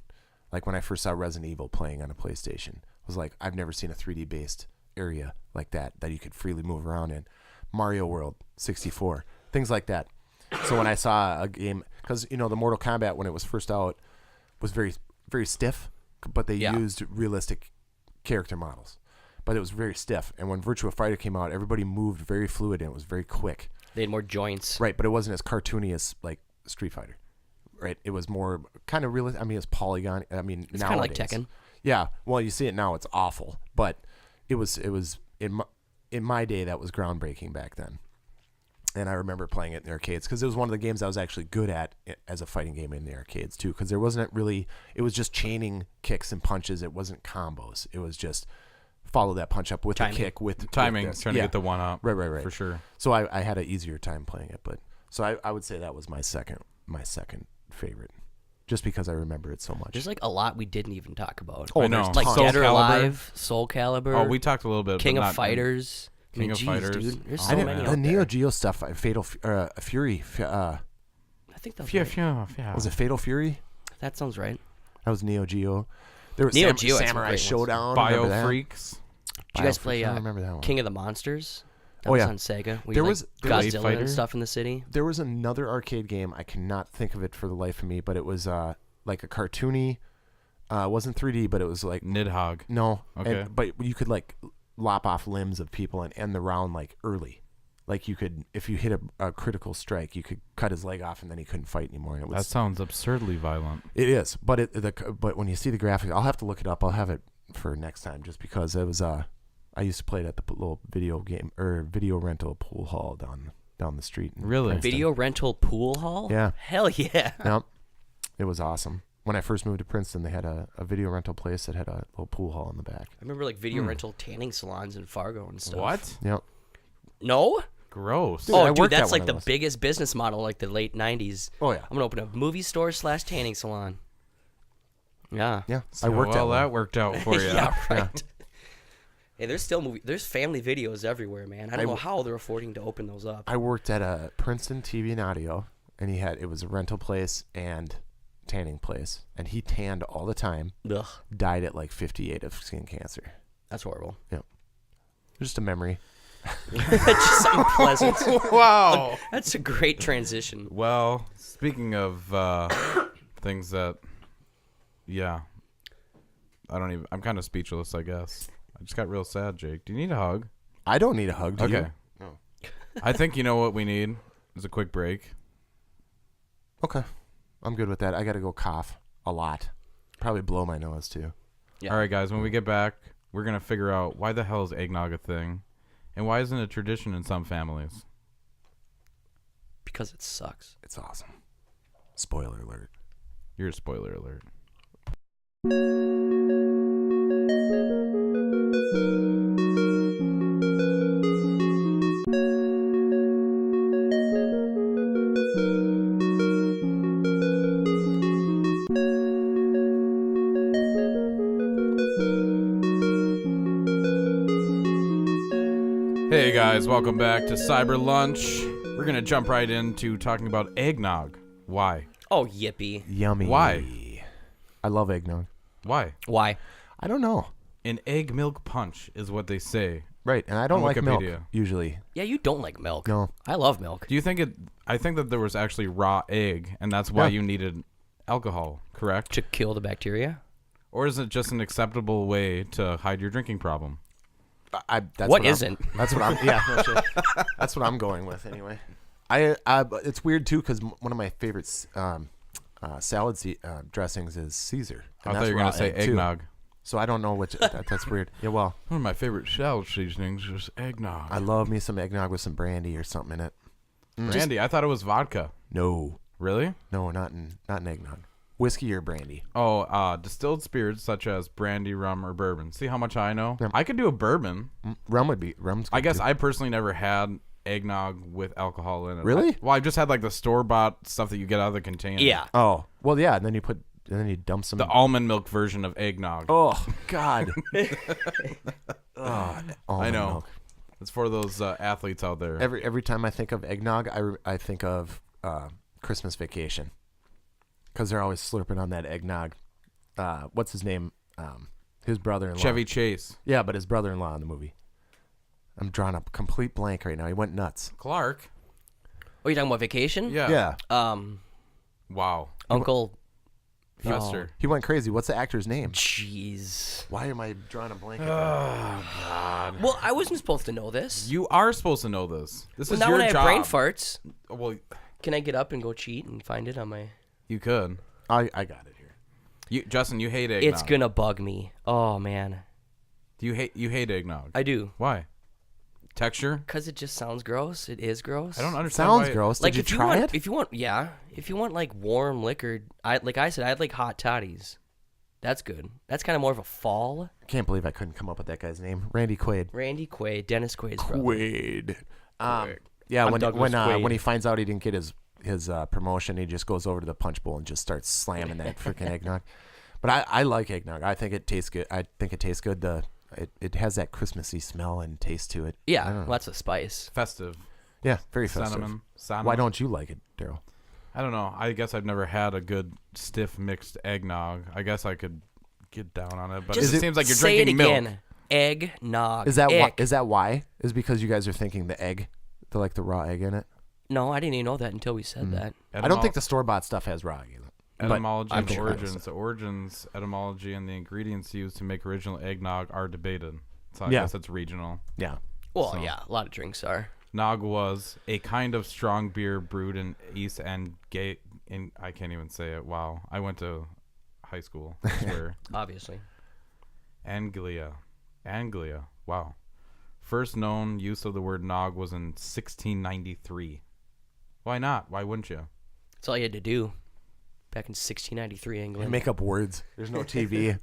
Like when I first saw Resident Evil playing on a PlayStation, I was like, I've never seen a 3D based area like that you could freely move around in. Mario World 64, things like that. So when I saw a game, because the Mortal Kombat when it was first out was very, very stiff, but they used realistic character models. But it was very stiff. And when Virtua Fighter came out, everybody moved very fluid and it was very quick. They had more joints. Right, but it wasn't as cartoony as like Street Fighter. Right, it was more kind of realistic. I mean, it's polygon. I mean, It's kind of like nowadays. Tekken. Yeah, well, you see it now; it's awful. But it was in my day that was groundbreaking back then. And I remember playing it in the arcades because it was one of the games I was actually good at as a fighting game in the arcades too. Because there wasn't really, it was just chaining kicks and punches. It wasn't combos. It was just follow that punch up with Timing. a kick with Timing, this. trying to Yeah. get the one up. Right. For sure. So I had an easier time playing it, but so I would say that was my second favorite, just because I remember it so much. There's like a lot we didn't even talk about. Oh, I know. there's Like tons. Soul Dead or Calibur. Alive, Soul Calibur. Oh, we talked a little bit. King but of not- Fighters. King of Jeez, Fighters. dude. There's Oh, so man. many the out Neo there. Geo stuff, Fatal Fury. I think that's Yeah, right. yeah. Was it Fatal Fury? That sounds right. That was Neo Geo. There was Neo Geo had some Samurai great ones. Showdown. Bio remember that? Freaks. Did you guys Biofreaks, play I don't remember that one. King of the Monsters? That Oh, was yeah. on Sega. There was Godzilla Fighter? and stuff in the city. There was another arcade game. I cannot think of it for the life of me, but it was like a cartoony. It wasn't 3D, but it was like Nidhogg. no. Okay. But you could like lop off limbs of people and end the round like early. Like you could, if you hit a critical strike, you could cut his leg off and then he couldn't fight anymore. And it That was sounds absurdly violent. it is, but but when you see the graphics, I'll have to look it up. I'll have it for next time, just because it was I used to play it at the little video rental pool hall down the street. in Really? Princeton. Video rental pool hall? Yeah. Hell yeah. Yep. It was awesome. When I first moved to Princeton, they had a video rental place that had a little pool hall in the back. I remember like video rental tanning salons in Fargo and stuff. What? Yep. No? Gross. Dude, I Oh, dude, worked at that's one like of the those. biggest business model, like the late 90s. Oh yeah. I'm going to open a movie store / tanning salon. Yeah. Yeah. I worked at well, one. that worked out for you. Yeah, right. Hey, there's family videos everywhere, man. I don't I know how they're affording to open those up. I worked at a Princeton TV and audio, and it was a rental place and tanning place, and he tanned all the time. Ugh, Died at like 58 of skin cancer. that's horrible. Just a memory. Just something pleasant. Wow. That's a great transition. Well, speaking of things that, yeah, I'm kind of speechless, I guess. I just got real sad, Jake. Do you need a hug? I don't need a hug. Do Okay. you? No. I think you know what we need is a quick break. Okay. I'm good with that. I got to go cough a lot. Probably blow my nose too. Yeah. All right, guys, when we get back, we're going to figure out why the hell is eggnog a thing and why isn't it a tradition in some families? Because it sucks. It's awesome. Spoiler alert. You're a spoiler alert. Hey guys, welcome back to Cyber Lunch. We're going to jump right into talking about eggnog. Why? Oh, yippee. Yummy. Why? I love eggnog. Why? Why? I don't know. An egg milk punch is what they say. Right, and I don't On like milk Wikipedia. usually. Yeah, you don't like milk. No. I love milk. Do you think I think that there was actually raw egg, and that's why Yeah. you needed alcohol, correct? To kill the bacteria? Or is it just an acceptable way to hide your drinking problem? That's What I'm- isn't? That's what I'm. Yeah, no shit. That's what I'm going with anyway. It's weird too because one of my favorite salad dressings is Caesar. I and thought that's you were going raw to say egg, too. eggnog. So I don't know which. That's weird. Yeah, well, One of my favorite salad seasonings is eggnog. I love me some eggnog with some brandy or something in it. Brandy, I thought it was vodka. No, Really? no, not in eggnog. Whiskey or brandy. Oh, distilled spirits such as brandy, rum, or bourbon. See how much I know? Yeah. I could do a bourbon. Rum's good I guess too. I personally never had eggnog with alcohol in it. Really? Well, I've just had like the store-bought stuff that you get out of the container. Yeah. Oh well, yeah. And then you dump some. The almond milk version of eggnog. Oh God. I almond know. milk. It's for those athletes out there. Every time I think of eggnog, I think of Christmas Vacation, because they're always slurping on that eggnog. What's his name? His brother-in-law. Chevy Chase. Yeah, but his brother-in-law in the movie. I'm drawing a complete blank right now. He went nuts. Clark. Oh, you talking about vacation? Yeah. Yeah, Wow. Uncle. Fester. he went crazy. What's the actor's name? Jeez. Why am I drawing a blank? Well, I wasn't supposed to know this. You are supposed to know this. This Well, is now your when I job. have brain farts, Well, can I get up and go cheat and find it on my... you could. I got it here. Justin, you hate eggnog. It's gonna bug me. Oh, man. Do you hate eggnog? I do. Why? Texture? Because it just sounds gross. It is gross. I don't understand. Sounds why gross. Like, Did you if you try want, it? If you want like warm liquor, like I said, I'd like hot toddies. That's good. That's kind of more of a fall. I can't believe I couldn't come up with that guy's name. Randy Quaid. Randy Quaid, Dennis Quaid's brother. Quaid. Yeah, I'm when Douglas Quaid. when he finds out he didn't get his promotion, he just goes over to the punch bowl and just starts slamming that freaking eggnog. But I like eggnog. I think it tastes good. It has that Christmassy smell and taste to it. I Yeah, don't know. lots of spice. festive. Yeah, very festive. Cinnamon. Why don't you like it, Daryl? I don't know. I guess I've never had a good stiff mixed eggnog. I guess I could get down on it, but Just it seems like you're say drinking it milk. again. Eggnog. Is that why? Egg. Is that why? Is because you guys are thinking the egg, the raw egg in it? No, I didn't even know that until we said that. I don't think the store-bought stuff has raw egg in it. but Etymology I'm and sure it origins. does. The origins, etymology, and the ingredients used to make original eggnog are debated. So I Yeah. guess it's regional. Yeah. Well, So- yeah, a lot of drinks are. Nog was a kind of strong beer brewed in East and Gay. In I can't even say it. Wow, I went to high school. I swear. Obviously. Anglia. Wow. First known use of the word nog was in 1693. Why not? Why wouldn't you? That's all you had to do back in 1693 England. Make up words. There's no TV.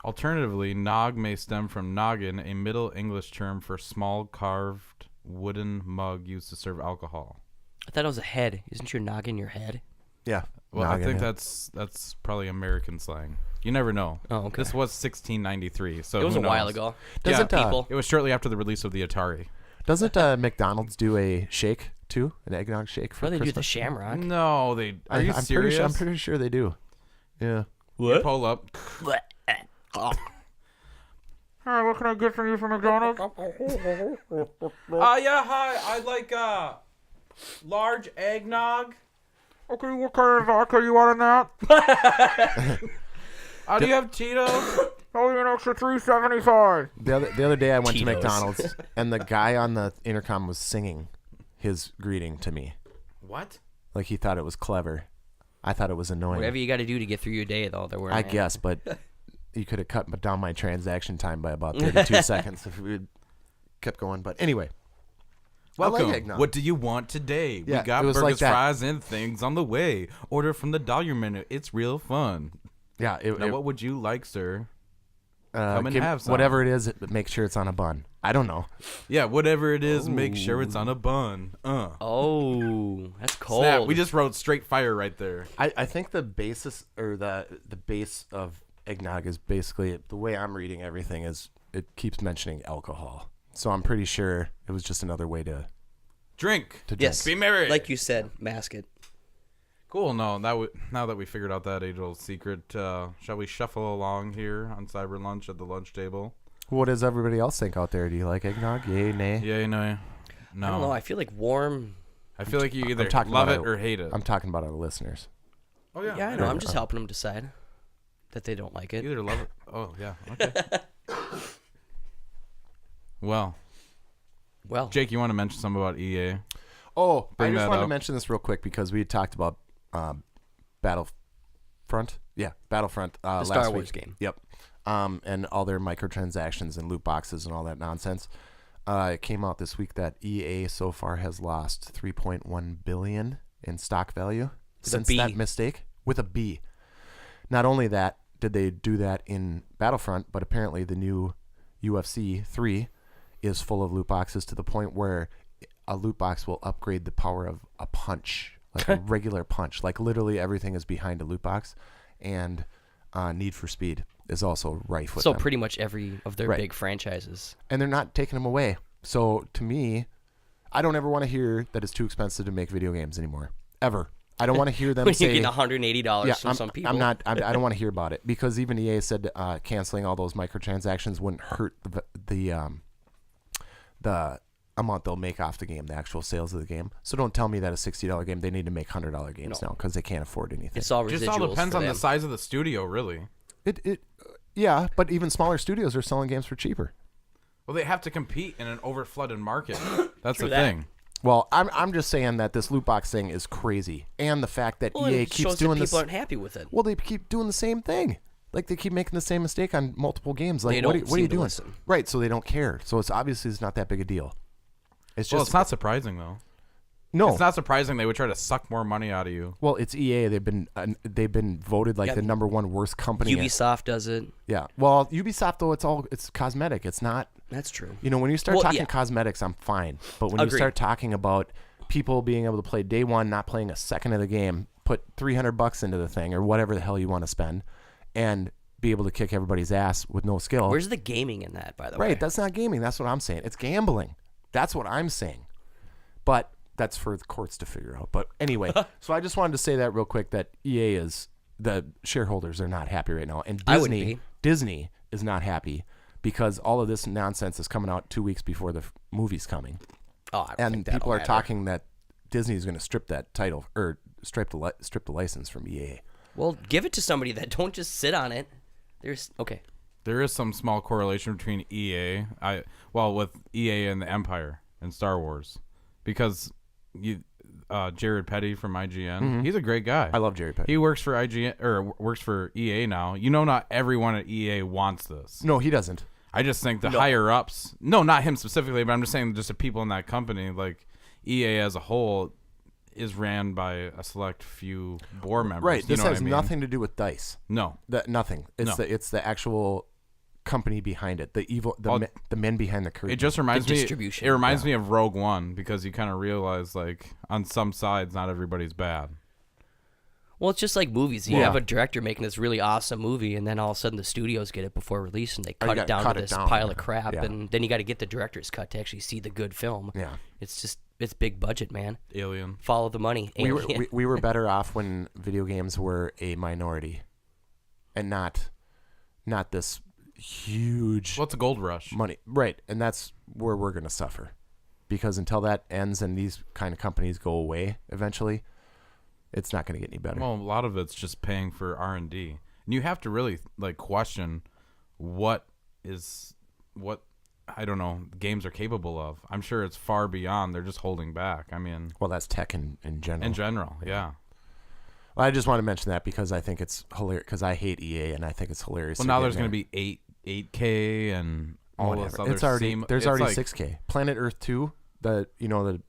Alternatively, nog may stem from noggin, a Middle English term for small carved wooden mug used to serve alcohol. I thought it was a head. Isn't your noggin your head? Yeah. Well, Noggin, I think yeah. that's probably American slang. You never know. Oh, okay. This was 1693, so It was who a while knows? ago. Doesn't, people. It was shortly after the release of the Atari. Doesn't McDonald's do a shake too? An eggnog shake for What do they do with the Christmas? Shamrock? No, they are you I'm serious? I'm pretty sure they do. Yeah. You pull up. Oh. Hi, what can I get from you from McDonald's? Yeah, hi. I'd like large eggnog. Okay, what kind of vodka you want in that? Do you have Tito's? Oh, an extra $3.75. The other day I went to Tito's. McDonald's and the guy on the intercom was singing his greeting to me. What? Like he thought it was clever. I thought it was annoying. Whatever you got to do to get through your day, though. I guess, but you could have cut down my transaction time by about 32 seconds if we had kept going. But anyway. I like Welcome. eggnog. What do you want today? Yeah, We got it was burgers, like that. fries, and things on the way. Order from the dollar menu. It's real fun. Yeah. Now, what would you like, sir? Come and have some. Whatever it is, make sure it's on a bun. I don't know. Yeah, whatever it is, make sure it's on a bun. Oh, that's cold. Snap. We just wrote straight fire right there. I think the basis or the base of eggnog is basically the way I'm reading everything is it keeps mentioning alcohol. So I'm pretty sure it was just another way to Drink. drink. Yes. Be merry. Like you said, mask it. Cool. No, now that we figured out that age-old secret, shall we shuffle along here on Cyber Lunch at the lunch table? What does everybody else think out there? Do you like eggnog? Yay, nay? Yeah, you know. No. I don't know. I feel like warm. I feel like you either talking love it about or hate it. I'm talking about our listeners. Oh Yeah, I know. I'm just helping them decide that they don't like it. Either love it. Oh yeah. Okay. Well, Well, Jake, you want to mention something about E EA? Oh, Bring I just that wanted to up. mention this real quick because we had talked about Battlefront. Yeah, Battlefront the last Star week. Wars game. Yep. And all their microtransactions and loot boxes and all that nonsense. It came out this week that EA so far has lost $3.1 billion in stock value since B. that mistake with a B. Not only that did they do that in Battlefront, but apparently the new UFC 3 is full of loot boxes to the point where a loot box will upgrade the power of a punch, like a regular punch. Like literally everything is behind a loot box, and Need for Speed is also rife with So them. pretty much every of their Right. big franchises. And they're not taking them away. So to me, I don't ever want to hear that it's too expensive to make video games anymore. Ever. I don't want to hear them When say. you're getting $180 from some people. I don't want to hear about it because even EA said canceling all those microtransactions wouldn't hurt the amount they'll make off the game, the actual sales of the game. So don't tell me that a $60 game they need to make $100 games now because they can't afford anything. It's all Just residuals all depends for on them. the size of the studio, really. Yeah, but even smaller studios are selling games for cheaper. Well, they have to compete in an overflooded market. That's the True that. thing. Well, I'm just saying that this loot box thing is crazy, and the fact that Well, EA it keeps shows doing that this. people aren't happy with it. Well, they keep doing the same thing. Like they keep making the same mistake on multiple games. Like They what don't are you seem to doing? listen. Right, so they don't care. So it's obviously it's not that big a deal. It's Well, just it's not surprising though. no. It's not surprising they would try to suck more money out of you. Well, it's EA. They've been voted like Yeah. the #1 worst company. Ubisoft does it. Yeah. Well, Ubisoft though it's cosmetic. It's not. That's true. You know, when you start Well, talking yeah. cosmetics, I'm fine. But when you Agreed. start talking about people being able to play day one, not playing a second of the game, put $300 into the thing or whatever the hell you want to spend, and be able to kick everybody's ass with no skill. Where's the gaming in that, by the way? Right, that's not gaming. That's what I'm saying. It's gambling. That's what I'm saying. But that's for the courts to figure out. But anyway, so I just wanted to say that real quick that EA is the shareholders are not happy right now, and I wouldn't be. Disney is not happy because all of this nonsense is coming out 2 weeks before the movie's coming, Oh, I don't and think that'll people are matter. talking that Disney is going to strip that title or strip the license from EA. Well, give it to somebody that don't just sit on it. Okay. There is some small correlation between with EA and the Empire and Star Wars, because Jared Petty from IGN, he's a great guy. I love Jerry Petty. He works for IGN or works for EA now. Not everyone at EA wants this. No, he doesn't. I just think the higher ups, no, not him specifically, but I'm just saying just the people in that company, like EA as a whole, is ran by a select few board members. Right. You This know what has I mean? nothing to do with DICE. No. Nothing. It's No. it's the actual company behind it. The men behind the curtain. It just reminds The me. distribution. It reminds me of Rogue One, because you kind of realize, like, on some sides, not everybody's bad. Well, it's just like movies. You Yeah. have a director making this really awesome movie, and then all of a sudden the studios get it before release, and they you cut gotta it down cut to it this down, pile yeah. of crap, Yeah. and then you got to get the director's cut to actually see the good film. Yeah. It's big budget, man. Alien. Follow the money. We were better off when video games were a minority, and not this huge What's a gold rush? money. Right, and that's where we're going to suffer, because until that ends and these kind of companies go away eventually, it's not going to get any better. Well, a lot of it's just paying for R&D, and you have to really question what I don't know games are capable of. I'm sure it's far beyond. They're just holding back. I mean, Well, that's tech in general. in general, yeah. Well, I just want to mention that because I think it's hilarious. Because I hate EA, and I think it's hilarious. Well, now there's going to be 8K and all this whatever. other. It's already there's it's already like, 6K. Planet Earth 2, the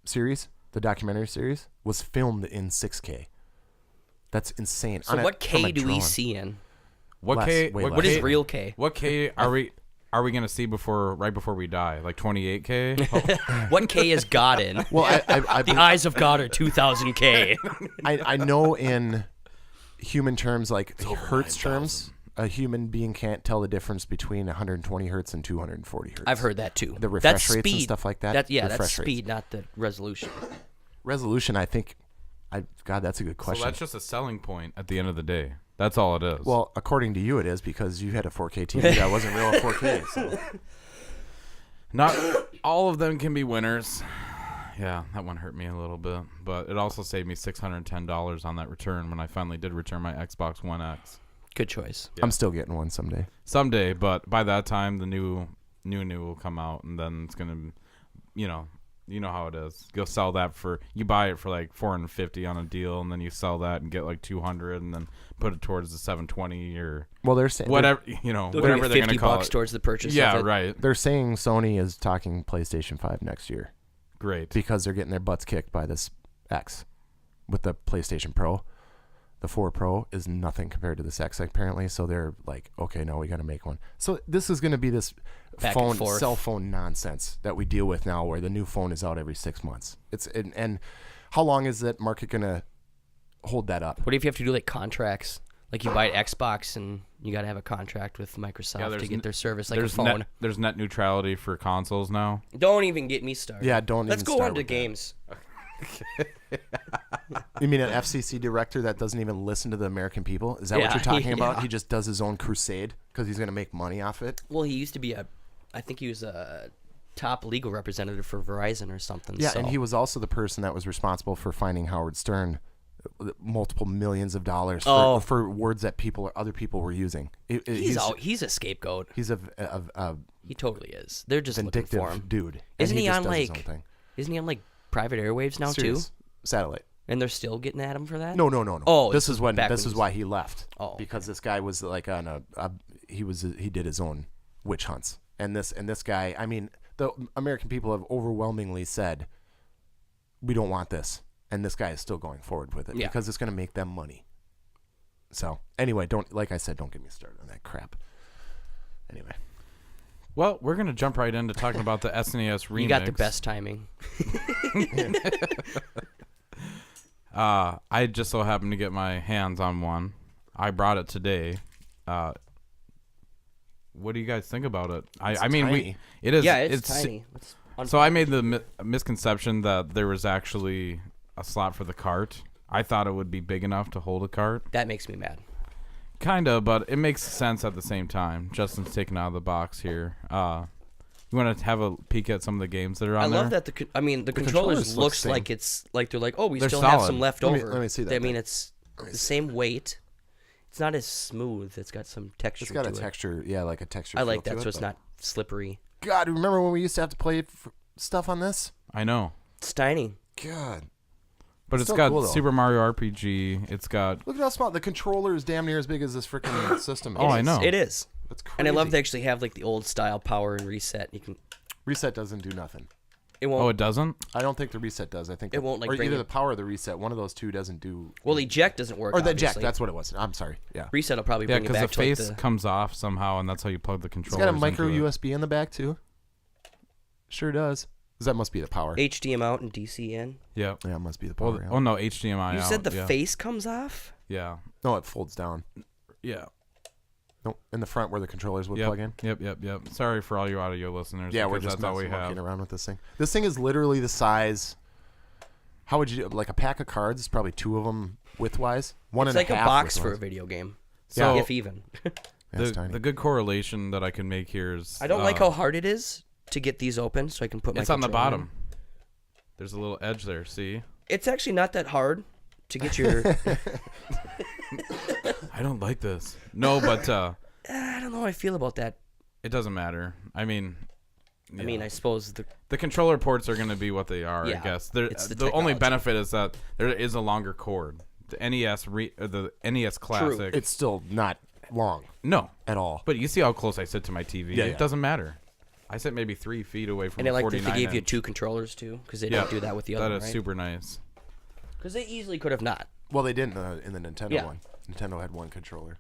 series, the documentary series, was filmed in 6K. That's insane. So what K do we see in? What Less, K? way What less. What K, is real K? What K are we going to see right before we die? Like 28K? What K is God in? Well, I The eyes of God are 2000 K. I know in human terms, like hertz terms, a human being can't tell the difference between 120 hertz and 240 hertz. I've heard that too. The refresh That's rates and speed. stuff like that? That's Refresh rates. speed, not the resolution. Resolution, I think. God, that's a good So question. that's just a selling point at the end of the day. That's all it is. Well, according to you, it is because you had a 4K TV that wasn't real 4K. So. not all of them can be winners. Yeah, that one hurt me a little bit, but it also saved me $610 on that return when I finally did return my Xbox One X. Good choice. I'm still getting one someday. Someday, but by that time the new will come out, and then it's gonna, you know how it is. You'll sell that you buy it for like $450 on a deal, and then you sell that and get like $200, and then put it towards the 720 or Well, they're saying whatever They'll whatever give they're you gonna $50 call it. towards the purchase. Yeah, of it. right. They're saying Sony is talking PlayStation 5 next year Great. because they're getting their butts kicked by this X with the PlayStation Pro. The 4 Pro is nothing compared to this X apparently, so they're like, okay, no, we got to make one. So this is going to be this Back and forth. cell phone nonsense that we deal with now, where the new phone is out every 6 months. And how long is that market going to hold that up? What if you have to do like contracts? Like you buy an Xbox and you got to have a contract with Microsoft to there's get their service, like a there's phone. there's net neutrality for consoles now. Don't even get me started. Yeah, don't Let's even go start on to with that. games. You mean an FCC director that doesn't even listen to the American people? Is that what Yeah, you're talking about? yeah. He just does his own crusade because he's going to make money off it? Well, he used to be I think he was a top legal representative for Verizon or something. Yeah, so. and he was also the person that was responsible for finding Howard Stern multiple millions of dollars for words that other people were using. He's a scapegoat. He's a He totally is. They're just looking vindictive for him. dude. And Isn't he just on does his like? own thing. Isn't he on like private airwaves now Sirius too? Satellite? And they're still getting at him for that? No. Oh, this is back this when is why he left. Oh. Because this guy was like on he did his own witch hunts, and this guy. I mean, the American people have overwhelmingly said we don't want this, and this guy is still going forward with it because it's going to make them money. So anyway, like I said, don't get me started on that crap. Anyway. Well, we're gonna jump right into talking about the SNES remix. You got the best timing. I just so happened to get my hands on one. I brought it today. What do you guys think about it? I mean, tiny. it is. Yeah, it's tiny. So I made the misconception that there was actually a slot for the cart, I thought it would be big enough to hold a cart. That makes me mad. Kinda, but it makes sense at the same time. Justin's taken out of the box here. You want to have a peek at some of the games that are on there? I love that the controllers looks same. like it's like they're like, oh, we They're still have solid. some left over. Let me see that I mean, thing. it's the same weight. It's not as smooth. It's got some texture. It's got to a it. texture, yeah, like a texture. I like feel that, to so it, it's but- not slippery. God, remember when we used to have to play stuff on this? I know. It's tiny. God, But It's it's still got cool, though. Super Mario RPG. It's got... look at how small the controller is. Damn near as big as this freaking system. Oh, I know. It is. That's crazy. And I love they actually have like the old style power and reset. You can. Reset doesn't do nothing. It won't. Oh, it doesn't? I don't think the reset does. I think It won't, like, or bring either it- the power or the reset. One of those two doesn't do. Well, eject doesn't work. Or the eject. obviously. That's what it was. I'm sorry. Yeah. Reset will probably Yeah, bring it because the back to like face the. comes off somehow, and that's how you plug the It's controller. got a micro USB in the back too. Sure does. 'Cause that must be the power. HDMI out and DC in. Yeah. Yeah, it must be the power. Well, yeah. oh, no, HDMI You out. said the yeah. face comes off. Yeah. No, it folds down. Yeah. No, in the front where the controllers would Yep. plug in. Yep. Sorry for all you audio listeners. Yeah, we're because just that's all we monkeying have. around with this thing. This thing is literally the size. How would you like a pack of cards? Is probably two of them widthwise. One It's and like a half box for a widthwise. video game. So if even. That's the, tiny. the good correlation that I can make here is... I don't like how hard it is to get these open, so I can put my. It's on the controller in. bottom. There's a little edge there, see? It's actually not that hard to get your. I don't like this. No, but I don't know how I feel about that. it doesn't matter. I mean... I mean, I suppose the controller ports are going to be what they are, Yeah, I guess. it's The the only technology. benefit is that there is a longer cord. The NES Classic. It's still not long No, at all. but you see how close I sit to my TV. Yeah, It yeah. doesn't matter. I sit maybe 3 feet away from and I a like that 49 they gave you inch. two controllers too, because they Yeah, don't do that with the other that one, is right? super nice. Because they easily could have not. Well, they didn't in the Nintendo Yeah. one. Nintendo had one controller.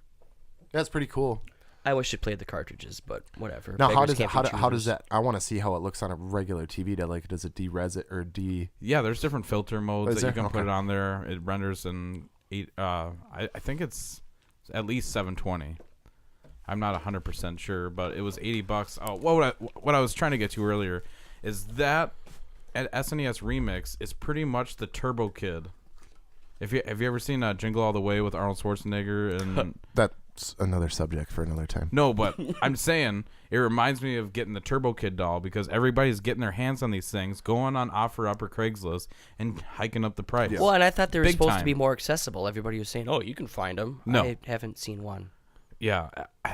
That's pretty cool. I wish it played the cartridges, but whatever. Now, how Beggars does can't be how does choosers. that? I want to see how it looks on a regular TV. Does it de-res it or de? Yeah, there's different filter modes Is that you there? can put Okay. it on there. It renders in I think it's at least 720. I'm not 100% sure, but it was $80. Oh, what I was trying to get to earlier is that at SNES Remix is pretty much the Turbo Kid. Have you ever seen Jingle All the Way with Arnold Schwarzenegger and That's another subject for another time. No, but I'm saying it reminds me of getting the Turbo Kid doll because everybody's getting their hands on these things, going on OfferUp or Craigslist and hiking up the price. Yeah. Well, and I thought they were Big supposed time. to be more accessible. Everybody was saying, "Oh, you can find them." No. I haven't seen one. Yeah,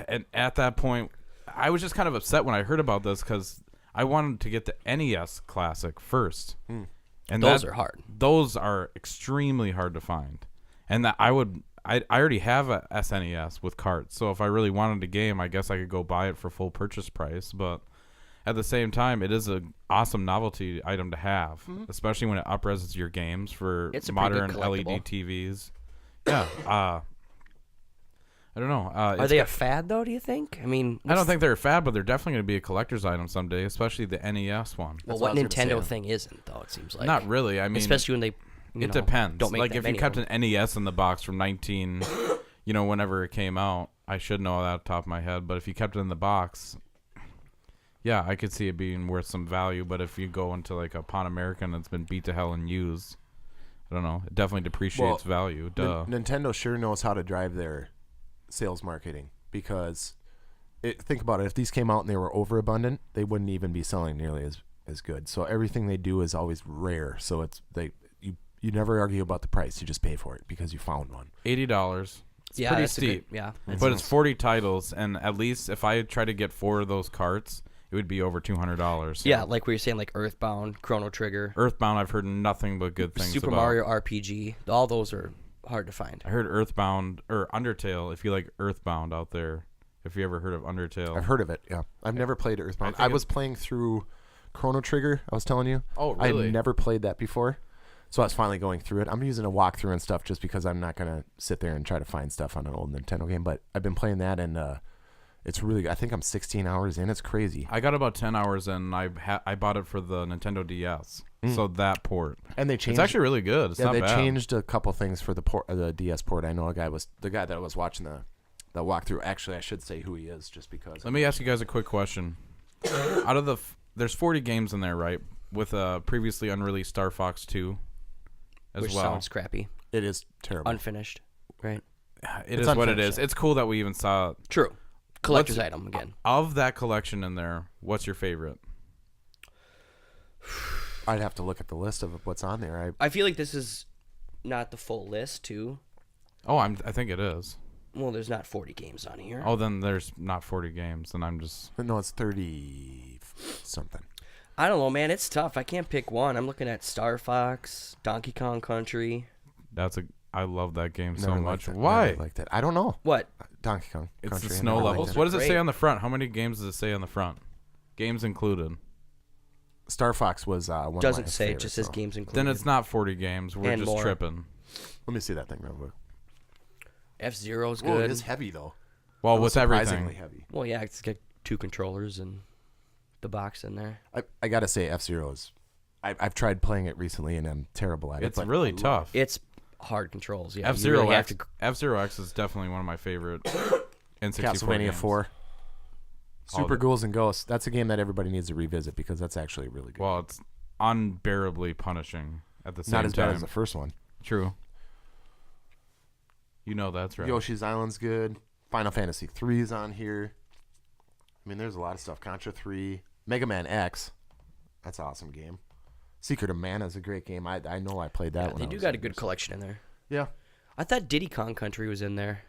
and at that point, I was just kind of upset when I heard about this because I wanted to get the NES Classic first, and Those are hard. Those are extremely hard to find, and that I already have a SNES with carts, so if I really wanted a game, I guess I could go buy it for full purchase price. But at the same time, it is an awesome novelty item to have, especially when it upreses your games for It's a pretty good modern LED collectible. TVs. Yeah. I don't know. Are they a fad though? Do you think? I mean, I don't think they're a fad, but they're definitely going to be a collector's item someday, especially the NES one. Well, That's what what I was gonna Nintendo say. thing isn't though? It seems like Not really. I mean, especially when they. You it know, depends. Don't make like that if you many kept of them. an NES in the box from 19, whenever it came out, I should know that off the top of my head. But if you kept it in the box, yeah, I could see it being worth some value. But if you go into like a Pan American that's been beat to hell and used, I don't know. It definitely depreciates value. Duh. Nintendo sure knows how to drive their sales marketing because think about it. If these came out and they were overabundant, they wouldn't even be selling nearly as good. So everything they do is always rare. So you never argue about the price. You just pay for it because you found one. $80. It's Yeah, pretty that's a good- steep. yeah, But it's 40 titles, and at least if I try to get 4 of those carts, it would be over $200. So. Yeah, like we were saying, like Earthbound, Chrono Trigger, Earthbound, I've heard nothing but good things Super about. Mario RPG. All those are hard to find. I heard Earthbound or Undertale. If you like Earthbound out there, if you ever heard of Undertale, I've heard of it. Yeah, I've never played Earthbound. I I think was playing through Chrono Trigger. I was telling you. Oh, really? I've never played that before, so I was finally going through it. I'm using a walkthrough and stuff just because I'm not gonna sit there and try to find stuff on an old Nintendo game. But I've been playing that, and it's really. I think I'm 16 hours in. It's crazy. I got about 10 hours in. I bought it for the Nintendo DS, so that port. And they changed. It's actually really good. It's yeah, not they bad. changed a couple things for the DS port. I know the guy that was watching the walkthrough. Actually, I should say who he is, just because. Let me ask you guys a quick question. Out of there's 40 games in there, right? With previously unreleased Star Fox 2 as Which well. sounds crappy. It is terrible. unfinished, right? It It's is what it unfinished. is. It's cool that we even saw True. Collector's item again. of that collection in there. What's your favorite? I'd have to look at the list of what's on there. I feel like this is not the full list, too. Oh, I think it is. Well, there's not 40 games on here. Oh, then there's not 40 games, and I'm just. No, it's 30 something. I don't know, man. It's tough. I can't pick one. I'm looking at Star Fox, Donkey Kong Country. I love that game so Never much. liked it. Why? Never liked it. I don't know. What? Donkey Kong. It's Country, the I snow never liked levels. it. What does it say Great. on the front? How many games does it say on the front? Games included. Star Fox was one Doesn't of my say. It favorites, just says so. games included. Then it's not 40 games. We're And just more. tripping. Let me see that thing real quick. F-Zero's Whoa, good. it is heavy though. Well, It was with surprisingly everything. heavy. Well, yeah, it's got 2 controllers and the box in there. I gotta say, F-Zero is. I've tried playing it recently and I'm terrible at it. It's but really tough. It's hard controls. Yeah, F-Zero you really have X. to. F-Zero X is definitely one of my favorite N64 Castlevania games. 4. All Super the- Ghouls and Ghosts. That's a game that everybody needs to revisit because that's actually really good. Well, it's unbearably punishing at the same Not as time. bad as the first one. True. You know that's right. Yoshi's Island's good. Final Fantasy 3 is on here. I mean, there's a lot of stuff. Contra 3. Mega Man X. That's an awesome game. Secret of Mana is a great game. I know I played that Yeah, one. they do got a good collection in there. Yeah. I thought Diddy Kong Country was in there.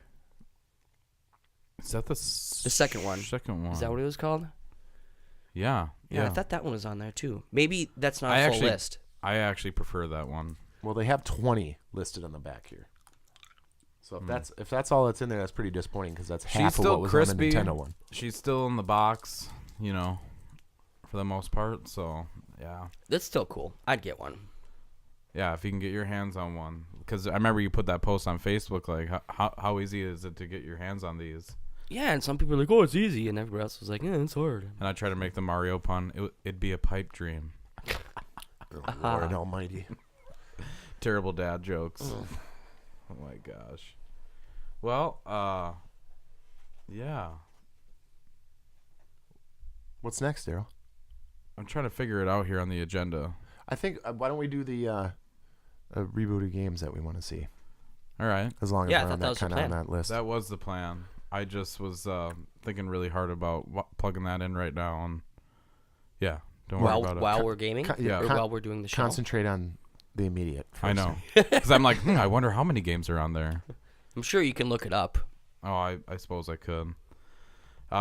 Is that the second one. Second one. Is that what it was called? Yeah. Yeah, I thought that one was on there too. Maybe that's not I a full actually- list. I actually prefer that one. Well, they have 20 listed on the back here. So if that's all that's in there, that's pretty disappointing because that's She's half of still what was crispy. on the Nintendo one. She's still in the box, for the most part. So, yeah. That's still cool. I'd get one. Yeah, if you can get your hands on one. Because I remember you put that post on Facebook, like, how easy is it to get your hands on these? Yeah, and some people are like, "Oh, it's easy," and everybody else was like, "Yeah, it's hard." And I try to make the Mario pun. It'd be a pipe dream. Oh, Lord Almighty. Terrible dad jokes. Oh my gosh. Well, yeah. What's next, Daryl? I'm trying to figure it out here on the agenda. I think why don't we do the rebooted games that we want to see? All right. As long as Yeah, I we're thought on that that was the kind of on plan. that list. That was the plan. I just was thinking really hard about plugging that in right now. And yeah, don't worry about it. While we're gaming, yeah, or while we're doing the show. Concentrate on the immediate. First. I know. Because I'm like, I wonder how many games are on there. I'm sure you can look it up. Oh, I suppose I could.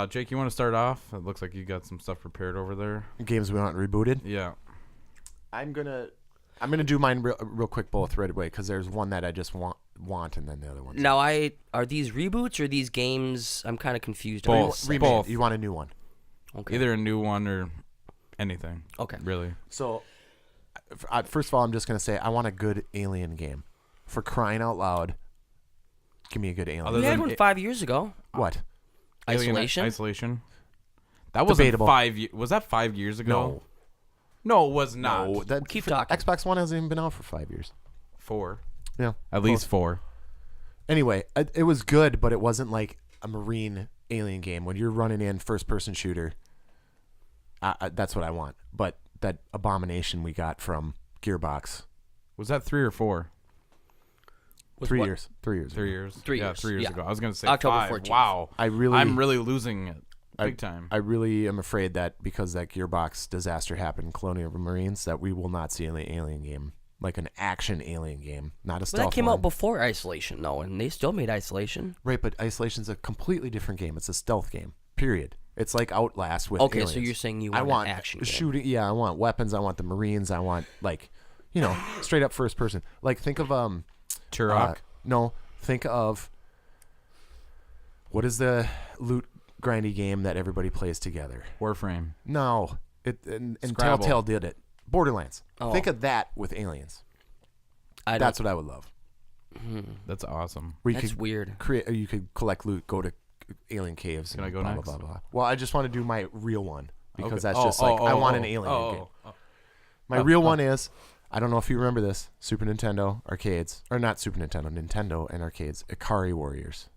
Jake, you want to start off? It looks like you got some stuff prepared over there. Games we want rebooted. Yeah. I'm gonna do mine real quick both right away because there's one that I just want and then the other one. Now, are these reboots or these games? I'm kind of confused. Both. Remake. Both. You want a new one? Okay. Either a new one or anything. Okay. Really. So, first of all, I'm just gonna say I want a good Alien game. For crying out loud, give me a good Alien. Other We had than one 5 years ago. What? Isolation. Isolation. That wasn't Debatable. 5 years. Was that 5 years ago? No, it was not. No, that Keep talking. Xbox One hasn't even been out for 5 years. 4. Yeah, At least 4. Anyway, it was good, but it wasn't like a Marine Alien game. When you're running in first-person shooter, that's what I want. But that abomination we got from Gearbox, Was that 3 or 4? Was 3 what? years. 3 years. 3 years. 3 yeah, years, 3 years yeah. ago. I was gonna say October 5. 14th. Wow. I'm I'm really losing it big time. I really am afraid that because that Gearbox disaster happened, Colonial Marines, that we will not see an Alien game, like an action Alien game, not a But stealth that came one. out before Isolation, though, and they still made Isolation. Right, but Isolation's a completely different game. It's a stealth game. Period. It's like Outlast with Okay, aliens. so you're saying you I want want an action game. shooting. Yeah, I want weapons. I want the Marines. I want straight up first person. Like think of Turok. no, think of what is the loot grindy game that everybody plays together? Warframe. No, and Scrabble. Telltale did it. Borderlands. Oh. Think of that with aliens. That's what I would love. That's awesome. Where you That's could weird. you could collect loot, go to alien caves. Can and I go blah, next? Blah, blah, blah. Well, I just want to do my real one because Okay. that's just I want an alien game. My real one is, I don't know if you remember this, Super Nintendo arcades, or not Super Nintendo, Nintendo and arcades, Ikari Warriors.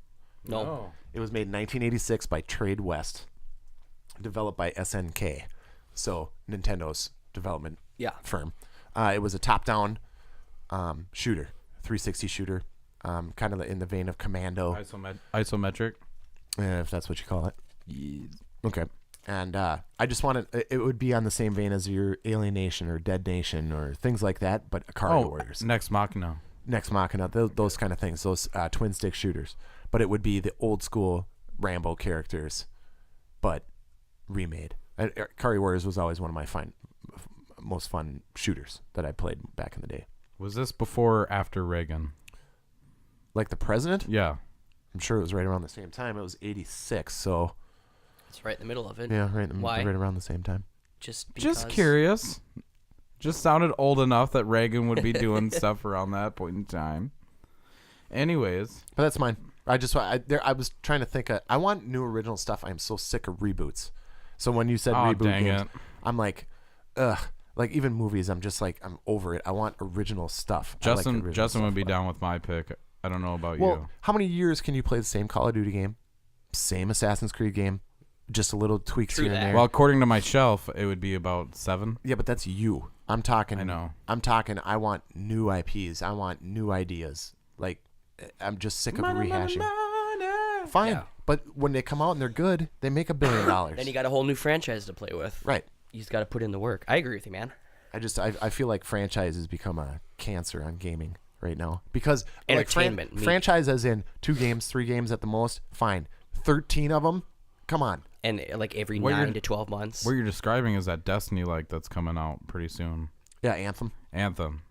No. Oh. It was made in 1986 by Trade West, developed by SNK, so Nintendo's development Yeah. firm. It was a top-down shooter, 360 shooter, kind of in the vein of Commando, Isometric. if that's what you call it. Okay. And I just wanted it would be on the same vein as your Alien Nation or Dead Nation or things like that, but Ikari Warriors. Next Machina. Next Machina, those kind of things, those twin stick shooters. But it would be the old school Rambo characters, but remade. Ikari Warriors was always one of my most fun shooters that I played back in the day. Was this before or after Reagan? Like the president? Yeah. I'm sure it was right around the same time. It was 86, so It's right in the middle of it. yeah, Why? right around the same time. Just because. Just curious. Just sounded old enough that Reagan would be doing stuff around that point in time. Anyways. But that's mine. I was trying to think. I want new original stuff. I am so sick of reboots. So when you said reboot dang games, it. I'm like, ugh. Like even movies, I'm just like, I'm over it. I want original stuff. Justin would be but- down with my pick. I don't know about Well, you. how many years can you play the same Call of Duty game, same Assassin's Creed game, just a little tweaks True here and that. there? Well, according to my shelf, it would be about 7. Yeah, but that's you. I'm talking. I know. I'm talking. I want new IPs. I want new ideas. Like, I'm just sick of rehashing. Fine, Yeah. but when they come out and they're good, they make $1 billion. Then you got a whole new franchise to play with. Right. You just got to put in the work. I agree with you, man. I feel like franchises become a cancer on gaming right now because Entertainment, like franchise as in 2 games, 3 games at the most. Fine, 13 of them. Come on. And like every What 9 you're- to 12 months. What you're describing is that Destiny that's coming out pretty soon. Yeah, Anthem. Anthem.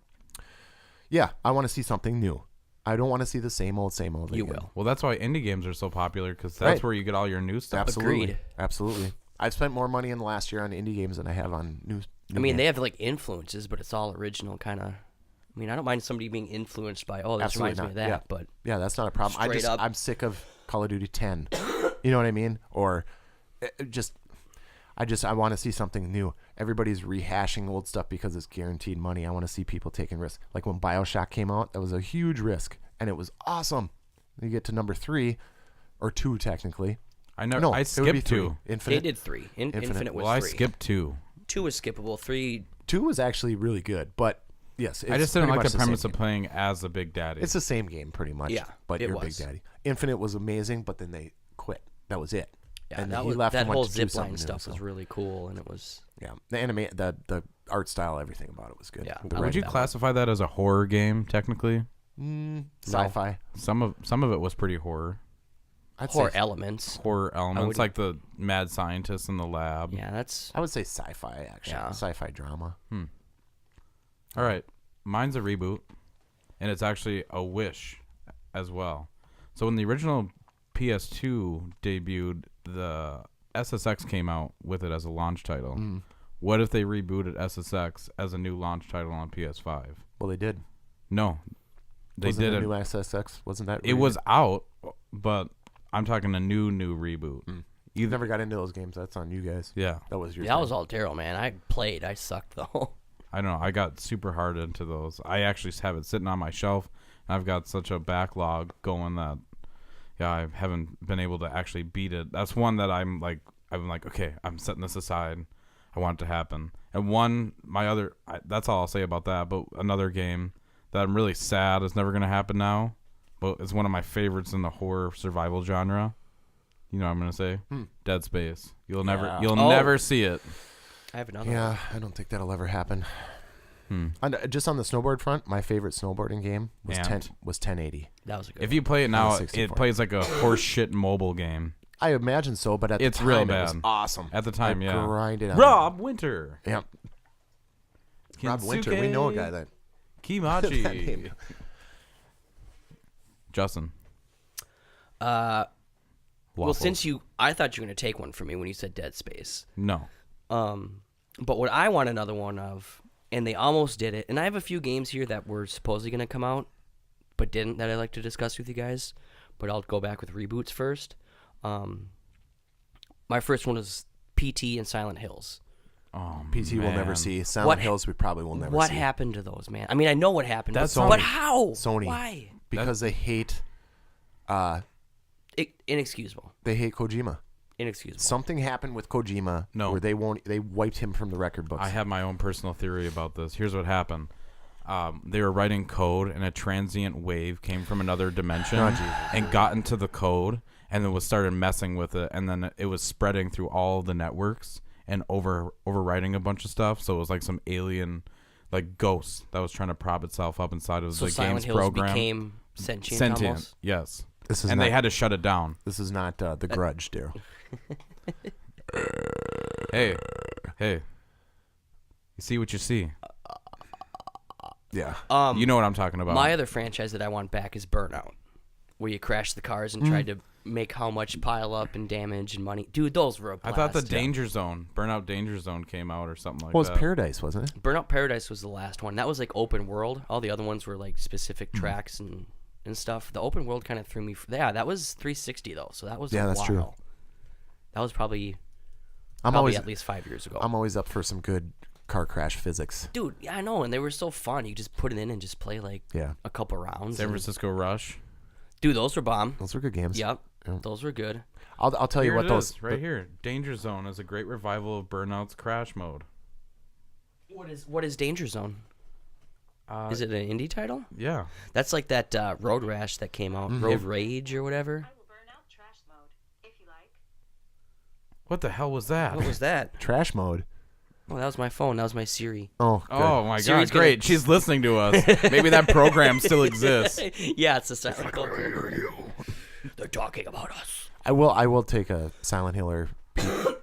Yeah, I want to see something new. I don't want to see the same old You again. will. Well, that's why indie games are so popular because that's Right. where you get all your new stuff. Absolutely. Agreed. Absolutely. I've spent more money in the last year on indie games than I have on new I mean, games. they have like influences, but it's all original kind of. I mean, I don't mind somebody being influenced by, this Absolutely reminds me of that, not. but Yeah, that's not a problem. Straight up. I'm sick of Call of Duty 10. You know what I mean? Or I want to see something new. Everybody's rehashing old stuff because it's guaranteed money. I want to see people taking risks. Like when BioShock came out, that was a huge risk, and it was awesome. You get to number 3, or 2 technically. I No, I it would be skipped 3. 2. they Infinite. did 3. Infinite. Infinite was Well, I 3. skipped 2. 2 was skippable. 3. 2 was actually really good, but yes, it's I just didn't pretty like much the same premise of game. playing as a Big Daddy. It's the same game pretty much. Yeah, but it you're was. Big Daddy. Infinite was amazing, but then they quit. That was it. Yeah, and that, he was, left that and went whole to do zipline something new, stuff so. was really cool, and it was. Yeah, the art style, everything about it was good. Yeah, The I Would like you that one. classify that as a horror game technically? sci-fi. Some of it was pretty horror. I'd Horror say, elements. Horror elements would- like the mad scientist in the lab. Yeah, that's. I would say sci-fi actually. Yeah. Sci-fi drama. All right. Mine's a reboot, and it's actually a wish as well. So when the original PS2 debuted, the SSX came out with it as a launch title. What if they rebooted SSX as a new launch title on PS5? Well, they did. No. They Wasn't did the it. new SSX? Wasn't that? It was out, but I'm talking a new reboot. You never got into those games. That's on you guys. Yeah. That was your. That thing. was all Daryl, man. I played. I sucked though. I don't know. I got super hard into those. I actually have it sitting on my shelf. And I've got such a backlog going that, yeah, I haven't been able to actually beat it. That's one that I'm like, okay, I'm setting this aside. I want it to happen. And that's all I'll say about that. But another game that I'm really sad is never going to happen now. But it's one of my favorites in the horror survival genre. You know what I'm going to say? Dead Space. You'll never see it. I have another. one. Yeah, I don't think that'll ever happen. Just on the snowboard front, my favorite snowboarding game was Amped. 1080. That was a good. If you play it now, On the it 64. plays like a horse shit mobile game. I imagine so, but at It's the time real it was bad. awesome. At the time, I yeah. grinded on Rob Winter. it. Yeah. Rob Winter. We know a guy that. Kimachi. That name. Justin. Well, Waffles. since I thought you were gonna take one from me when you said Dead Space. No. But what I want another one of, and they almost did it, and I have a few games here that were supposedly gonna come out, but didn't, that I'd like to discuss with you guys. But I'll go back with reboots first. My first one is PT and Silent Hills. Oh, PT will never man. see. Silent What- Hills we probably will never What see. happened to those, man? I mean, I know what happened, That's but Sony. how? Sony. Why? Because they hate Inexcusable. Kojima. Inexcusable. Something happened with Kojima No. where they wiped him from the record books. I have my own personal theory about this. Here's what happened. they were writing code, and a transient wave came from another dimension Oh, Jesus. and got into the code, and then started messing with it, and then it was spreading through all the networks and overwriting a bunch of stuff. So it was like some alien, like ghost that was trying to prop itself up inside of the Silent game's Hills program. became sentient almost? Yes. This is And not, they had to shut it down. This is not The Grudge, Daryl. Hey, you see what you see. Yeah. You know what I'm talking about. My other franchise that I want back is Burnout, where you crash the cars and tried to make how much pile up and damage and money. Dude, those were a I blast. thought the Danger Zone, Burnout Danger Zone came out or something like Well, it was that. Paradise, wasn't it? Burnout Paradise was the last one. That was like open world. All the other ones were like specific tracks and stuff. The open world kind of threw me. Yeah, that was 360 though, so that was Yeah, a that's while. true. That was probably I'm always at least 5 years ago. I'm always up for some good car crash physics. Dude, yeah, I know, and they were so fun. You just put it in and just play like Yeah. a couple rounds. San and- Francisco Rush. Dude, those were bomb. Those were good games. Yep, Yeah. those were good. I'll tell you Here what it those is, right here. Danger Zone is a great revival of Burnout's crash mode. What is Danger Zone? Is it an indie title? Yeah. That's like that Road Rash that came out, Road Rage or whatever. I will burn out trash mode, if you like. What the hell was that? What was that? trash mode. Oh, that was my phone. That was my Siri. Oh, good. Oh my Siri's god, great. gonna- She's listening to us. Maybe that program still exists. Yeah, it's a silent filter. They're talking about us. I will take a Silent Hill or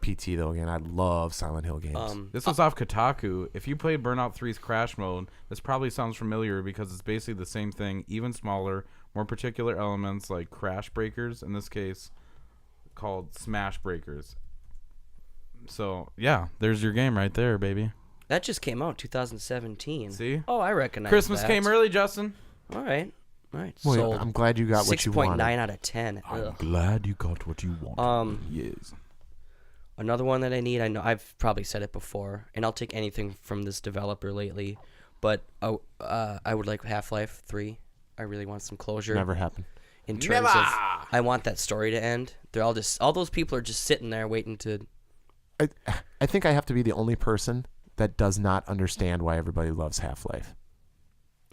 PT though again. I love Silent Hill games. This was off Kotaku. If you played Burnout 3's crash mode, this probably sounds familiar because it's basically the same thing, even smaller, more particular elements like crash breakers, in this case called smash breakers. So, yeah, there's your game right there, baby. That just came out 2017. See? Oh, I recognize Christmas that. came early, Justin. All right. Well, Sold. I'm glad you got what you wanted. 6.9 out of 10. Ugh. Glad you got what you wanted. Yes. Another one that I need, I know I've probably said it before, and I'll take anything from this developer lately, but I would like Half-Life 3. I really want some closure. Never happened. In terms of, I want that story to end. They're all those people are just sitting there waiting to. I think I have to be the only person that does not understand why everybody loves Half-Life.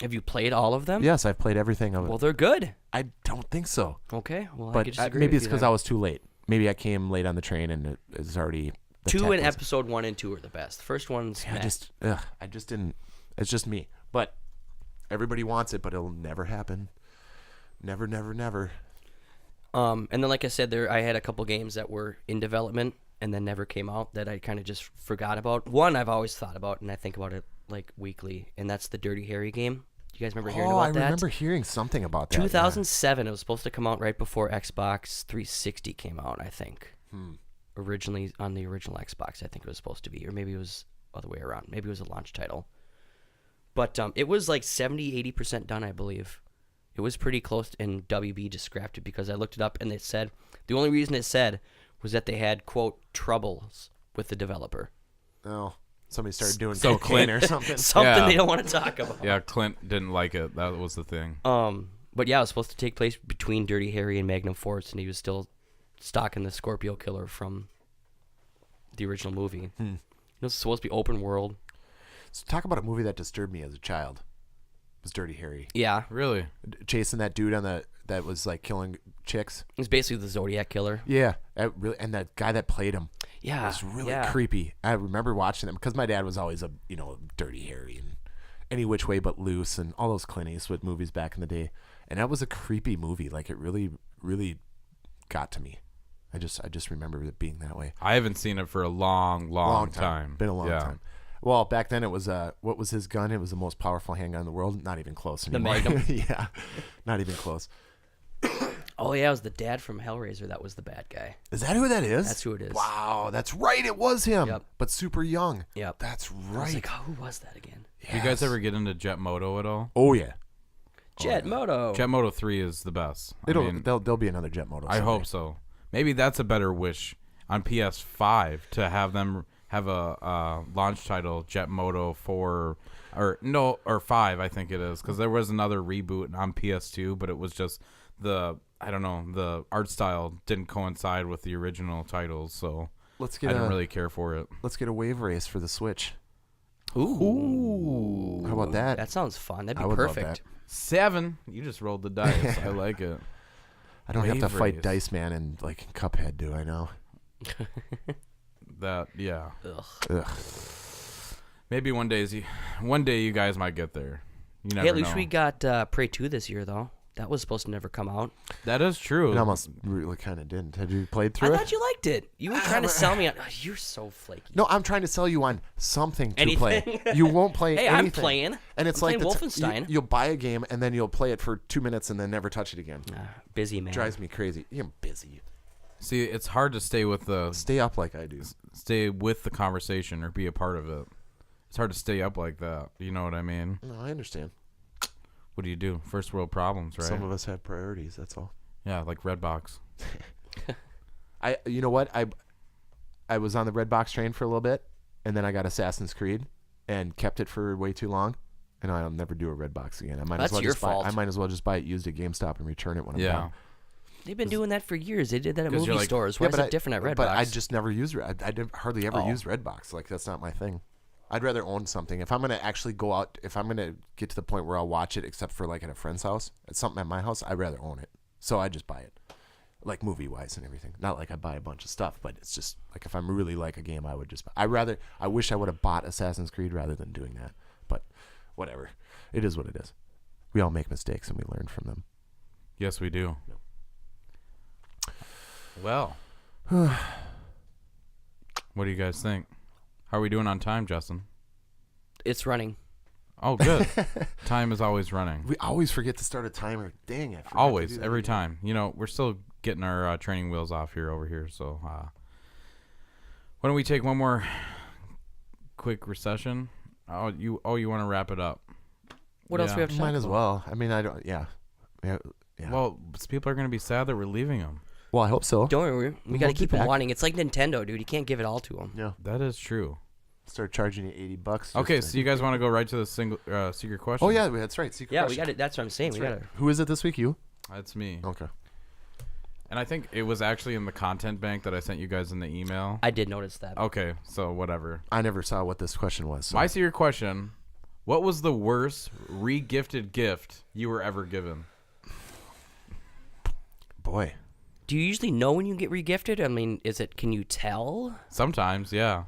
Have you played all of them? Yes, I've played everything of it. Well, they're good. I don't think so. Okay. Well, I But could disagree maybe with it's you because then. I was too late. Maybe I came late on the train and it was already. The 2 tech and was- episode 1 and 2 are the best. The first one's I meh. just didn't. It's just me. But everybody wants it, but it'll never happen. Never, never, never. And then, like I said, I had a couple games that were in development and then never came out that I kind of just forgot about. One I've always thought about, and I think about it like weekly, and that's the Dirty Harry game. You guys remember hearing about that? I remember hearing something about that. 2007. It was supposed to come out right before Xbox 360 came out, I think. Originally on the original Xbox, I think it was supposed to be, or maybe it was other way around. Maybe it was a launch title. But it was like 70-80% done, I believe. It was pretty close, and WB just scrapped it because I looked it up, and it said the only reason it said was that they had, quote, troubles with the developer. Yeah. Oh, somebody started doing So cocaine Clint- or something. Something Yeah. they don't want to talk about. Yeah, Clint didn't like it. That was the thing. But yeah, it was supposed to take place between Dirty Harry and Magnum Force, and he was still stalking the Scorpio Killer from the original movie. It was supposed to be open world. So talk about a movie that disturbed me as a child. It was Dirty Harry. Yeah, Really? Chasing that dude that was like killing chicks. it was basically the Zodiac Killer. Yeah, and that guy that played him Yeah, was really yeah. creepy. I remember watching them because my dad was always a Dirty Harry and Any Which Way But Loose and all those Clint Eastwood movies back in the day, and that was a creepy movie. Like it really, really got to me. I just remember it being that way. I haven't seen it for a long time. Been a long Yeah. time. Well, back then it was what was his gun? It was the most powerful handgun in the world. Not even close anymore. Magnum. Yeah, not even close. Oh yeah, it was the dad from Hellraiser that was the bad guy. Is that who that is? That's who it is. Wow, that's right. It was him. Yep. But super young. Yep. That's I was right. like, oh, who was that again? Do you guys ever get into Jet Moto at all? Oh yeah. Jet Moto. Jet Moto 3 is the best. There'll be another Jet Moto. I someday. hope so. Maybe that's a better wish on PS5 to have them have a launch title, Jet Moto 4 or 5, I think it is, because there was another reboot on PS2, but it was just the art style didn't coincide with the original titles, so Let's I get didn't really care for it. Let's get a wave race for the Switch. Ooh. How about that? That sounds fun. That'd I be would love perfect. 7. You just rolled the dice. I like it. I don't have to Wave fight race. Dice Man and like Cuphead, do I know? That yeah. Ugh. Maybe one day you guys might get there. You never Hey, at least know. we got Prey 2 this year, though. That was supposed to never come out. That is true. It almost really kind of didn't. Had you played I through it? thought you liked it. You were trying to sell me on. Oh, you're so flaky. No, I'm trying to sell you on something to Anything? play. You won't play Hey, anything. I'm playing. And it's I'm like playing the Wolfenstein. you'll buy a game and then you'll play it for 2 minutes and then never touch it again. Busy, man. Drives me crazy. You're busy. See, it's hard to stay with the conversation or be a part of it. It's hard to stay up like that. You know what I mean? No, I understand. What do you do? First world problems, right? Some of us have priorities. That's all. Yeah, like Redbox. You know what? I was on the Redbox train for a little bit, and then I got Assassin's Creed, and kept it for way too long, and I'll never do a Redbox again. I might That's as well your just fault. I might as well just buy it used at GameStop and return it when I'm done. They've been doing that for years. They did that at 'Cause you're movie like- stores. Why is it different at Redbox? But I just never use I didn't hardly ever Oh. use Redbox. Like that's not my thing. I'd rather own something. If I'm gonna actually go out, if I'm gonna get to the point where I'll watch it, except for like at a friend's house, at something at my house, I'd rather own it. So I just buy it, like movie wise and everything. Not like I buy a bunch of stuff, but it's just like if I'm really like a game, I would just. I wish I would have bought Assassin's Creed rather than doing that. But whatever, it is what it is. We all make mistakes and we learn from them. Yes, we do. Well, what do you guys think? How are we doing on time, Justin? It's running. Oh, good. Time is always running. We always forget to start a timer. Dang it! Always, every time. You know, we're still getting our training wheels off here over here. So, why don't we take one more quick recession? Oh, you want to wrap it up? What else Yeah. we have to Might talk as about? well. I mean, I don't. Yeah. Yeah. Well, people are going to be sad that we're leaving them. Well, I hope so. Don't worry. We We'll got to be keep them back. wanting. It's like Nintendo, dude. You can't give it all to them. Yeah. That is true. Start charging you $80. Okay, so you guys want to go right to the secret question? Oh yeah, that's right. Secret Yeah, question. we got it. That's what I'm saying. That's we right. got to. Who is it this week? You? That's me. Okay. And I think it was actually in the content bank that I sent you guys in the email. I did notice that. Okay, so whatever. I never saw what this question was. So. My secret question: what was the worst re-gifted gift you were ever given? Boy. Do you usually know when you get regifted? I mean, can you tell? Sometimes, yeah.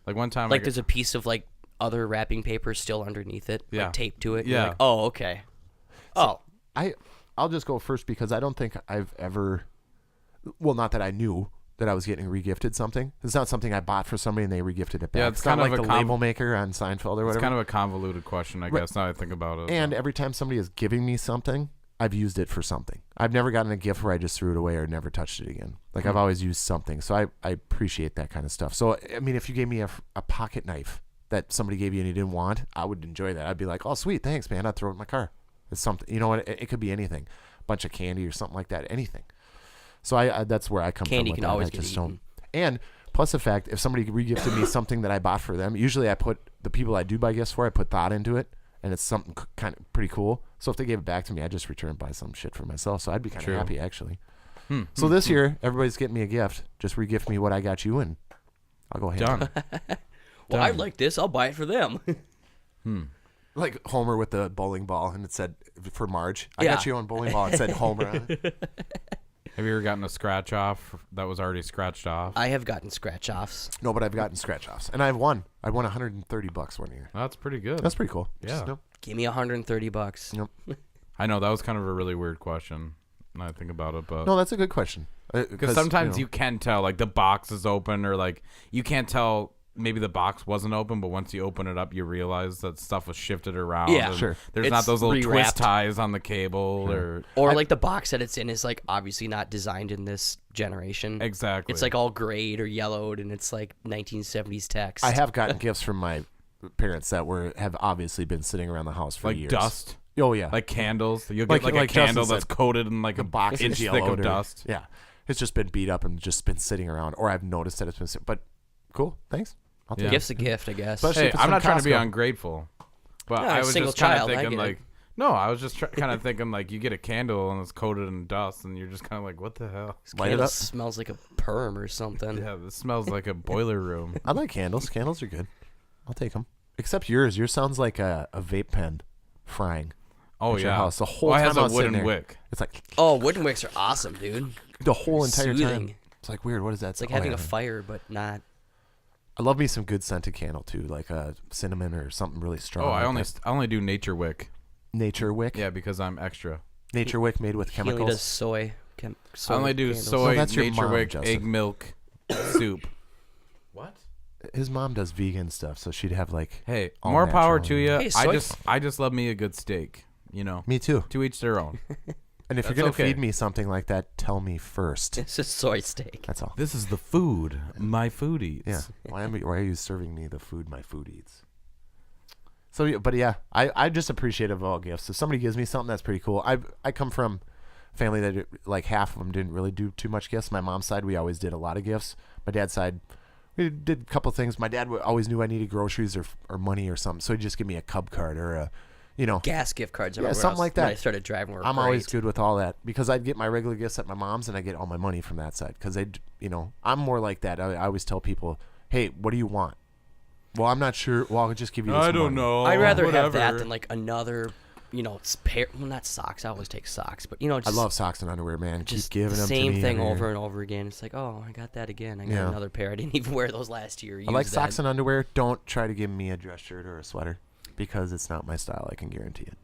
Like one time, Like there's a piece of like other wrapping paper still underneath it, Yeah. like taped to it. Yeah. You're like, oh, okay. Oh, I'll just go first because I don't think I've ever. Well, not that I knew that I was getting regifted something. It's not something I bought for somebody and they regifted it back. Yeah, it's it's not kind of like a the label maker on Seinfeld or whatever. it's kind of a convoluted question, I Right. guess. Now I think about it. And every time somebody is giving me something, I've used it for something. I've never gotten a gift where I just threw it away or never touched it again. Like I've always used something. So I appreciate that kind of stuff. So, I mean, if you gave me a pocket knife that somebody gave you and you didn't want, I would enjoy that. I'd be like, oh, sweet, thanks, man. I'd throw it in my car. It's something, you know what? It could be anything. A bunch of candy or something like that. Anything. So I that's where I come Candy from. can with that. always I get just eaten. don't. And plus the fact, if somebody regifted me something that I bought for them, usually I put the people I do buy gifts for, I put thought into it. And it's something kind of pretty cool. So if they gave it back to me, I just return and buy some shit for myself. So I'd be kind of True. happy, actually. So this year, everybody's getting me a gift. Just regift me what I got you, and I'll go ahead. done. well, I Done. like this. I'll buy it for them. Like Homer with the bowling ball, and it said for Marge. I Yeah. got you on bowling ball. It said Homer on it. Have you ever gotten a scratch off that was already scratched off? I have gotten scratch offs. No, but I've gotten scratch offs, and I've won. I won $130 one year. That's pretty good. That's pretty cool. Yeah. Nope. Give me $130. Nope. I know that was kind of a really weird question. Now I think about it, but No, that's a good question. because sometimes you can tell, like the box is open, or like you can't tell. Maybe the box wasn't open, but once you open it up, you realize that stuff was shifted around. Yeah. and Sure. There's It's not those little twist rewrapped. ties on the cable, or Or like the box that it's in is like obviously not designed in this generation. exactly. It's like all grayed or yellowed, and it's like 1970s text. I have gotten gifts from my parents that have obviously been sitting around the house for like years. dust, Oh yeah. like candles. You'll Like- get like like a candle Justin that's said, coated in like the a box inch is thick yellowed of or- dust. Yeah, it's just been beat up and just been sitting around, or I've noticed that it's been. But cool, thanks. I'll take Yeah. it. Gift's a gift, I guess. Especially Hey, if it's I'm from not trying to be Costco. ungrateful, but No, I a was single just kind of child, I thinking get it. like, no, I was just kind of thinking like, you get a candle and it's coated in dust, and you're just kind of like, what the hell? Light it Candle up. smells like a perm or something. Yeah, this smells like a boiler room. I like candles. Candles are good. I'll take them. Except yours. Yours sounds like a vape pen frying. Oh at your yeah. house. The whole it time has I a was sitting wooden there, wick. it's like Oh, wooden wicks are awesome, dude. the whole entire time. Soothing. It's like weird. What is that? It's like having a fire, but not. I love me some good scented candle too, like a cinnamon or something really strong. Oh, I like only that. I only do nature wick. Nature wick. Yeah, because I'm extra. Nature wick made with He only chemicals. does soy. I only do candles. soy, that's your nature mom, wick, Joseph. egg milk, soup. What? His mom does vegan stuff, so she'd have like. Hey, all more power natural. to you. Hey, soy- I just love me a good steak. You know, Me too. to each their own. And if you're That's gonna okay. feed me something like that, tell me first. It's just soy steak. That's all. This is the food my food eats. Yeah. Why are you serving me the food my food eats? So, but yeah, I'm just appreciative of all gifts. If somebody gives me something, that's pretty cool. I come from a family that like half of them didn't really do too much gifts. My mom's side, we always did a lot of gifts. My dad's side, we did a couple things. My dad always knew I needed groceries or money or something, so he'd just give me a Cub card or a, Gas gift cards. Yeah, everywhere something else. like When that. I started driving. Were I'm always great. good with all that because I'd get my regular gifts at my mom's and I get all my money from that side because I'm more like that. I always tell people, hey, what do you want? Well, I'm not sure. Well, I'll just give you this I don't money. know. I'd rather have whatever. that than like another, pair. Well, not socks. I always take socks, but I just, love socks and underwear, man. just Keep giving the them same to me thing every over year. and over again. It's like, oh, I got that again. I got Yeah. another pair. I didn't even wear those last year. I like socks and underwear. Don't try to give me a dress shirt or a sweater because it's not my style. I can guarantee it.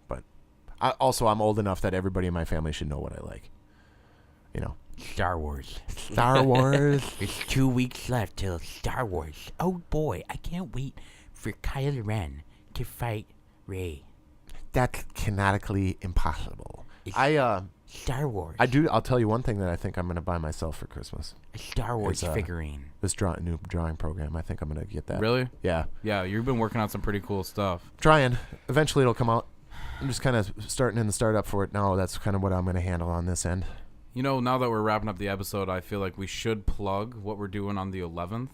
But I'm old enough that everybody in my family should know what I like. Star Wars. Star Wars. There's 2 weeks left till Star Wars. Oh boy, I can't wait for Kylo Ren to fight Rey. That's canonically impossible. Star Wars. I'll tell you one thing that I think I'm going to buy myself for Christmas. A Star Wars It's, figurine. This new drawing program. I think I'm going to get that. Really? Yeah. Yeah, you've been working on some pretty cool stuff. Trying. Eventually it'll come out. I'm just kind of starting in the startup for it now. That's kind of what I'm going to handle on this end. Now that we're wrapping up the episode, I feel like we should plug what we're doing on the 11th.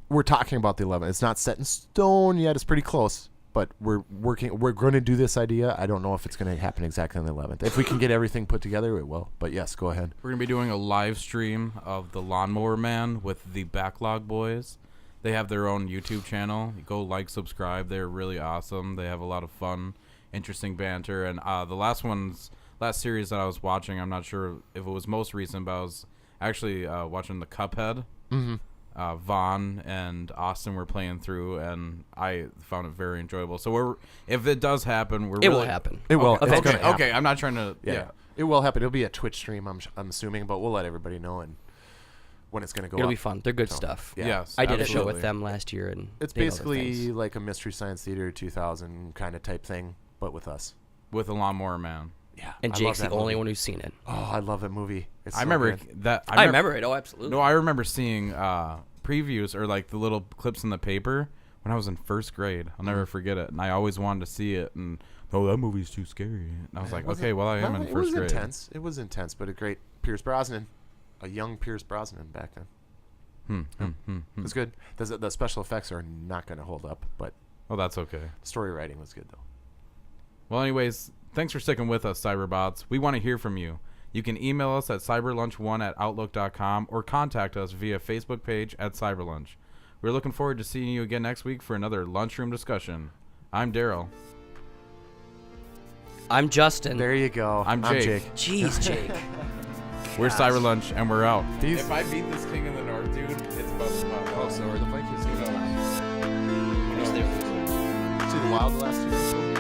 We're talking about the 11th. It's not set in stone yet. It's pretty close, but we're working. We're going to do this idea. I don't know if it's going to happen exactly on the 11th. If we can get everything put together, it will. But yes, go ahead. We're going to be doing a live stream of the Lawnmower Man with the Backlog Boys. They have their own YouTube channel. Go subscribe. They're really awesome. They have a lot of fun, interesting banter. And the last series that I was watching, I'm not sure if it was most recent, but I was actually watching the Cuphead. Mm-hmm. Vaughn and Austin were playing through, and I found it very enjoyable. So if it does happen, It will happen. It will. Okay, It's gonna happen. okay, I'm not trying to. Yeah. It will happen. It'll be a Twitch stream, I'm assuming, but we'll let everybody know and when it's going to go It'll up. be fun. They're good So, stuff. yeah. Yes, I did a show absolutely. with them last year, and It's they know their basically things. like a Mystery Science Theater 2000 kind of type thing, but with us. with the Lawnmower Man. Yeah. And I love Jake's the that only movie. one who's seen it. Oh, I love that movie. It's I so remember good. that. I remember it. Oh, absolutely. No, I remember seeing previews or the little clips in the paper when I was in first grade. I'll never forget it, and I always wanted to see it. And that movie's too scary. And I was like, Was okay, it- well, I am well, in it first was grade. intense. It was intense, but a great Pierce Brosnan, a young Pierce Brosnan back then. It was good. The special effects are not going to hold up, but Well, that's okay. the story writing was good though. Well, anyways, thanks for sticking with us, Cyberbots. We want to hear from you. You can email us at cyberlunch1@outlook.com or contact us via Facebook page at Cyberlunch. We're looking forward to seeing you again next week for another lunchroom discussion. I'm Daryl. I'm Justin. There you go. I'm Jake. Jeez, Jake. We're Cyberlunch, and we're out. These- If I beat this King of the North, dude, it's about to pop Oh, off. so are the Vikings going to Who's there? see the Wild the last 2 years?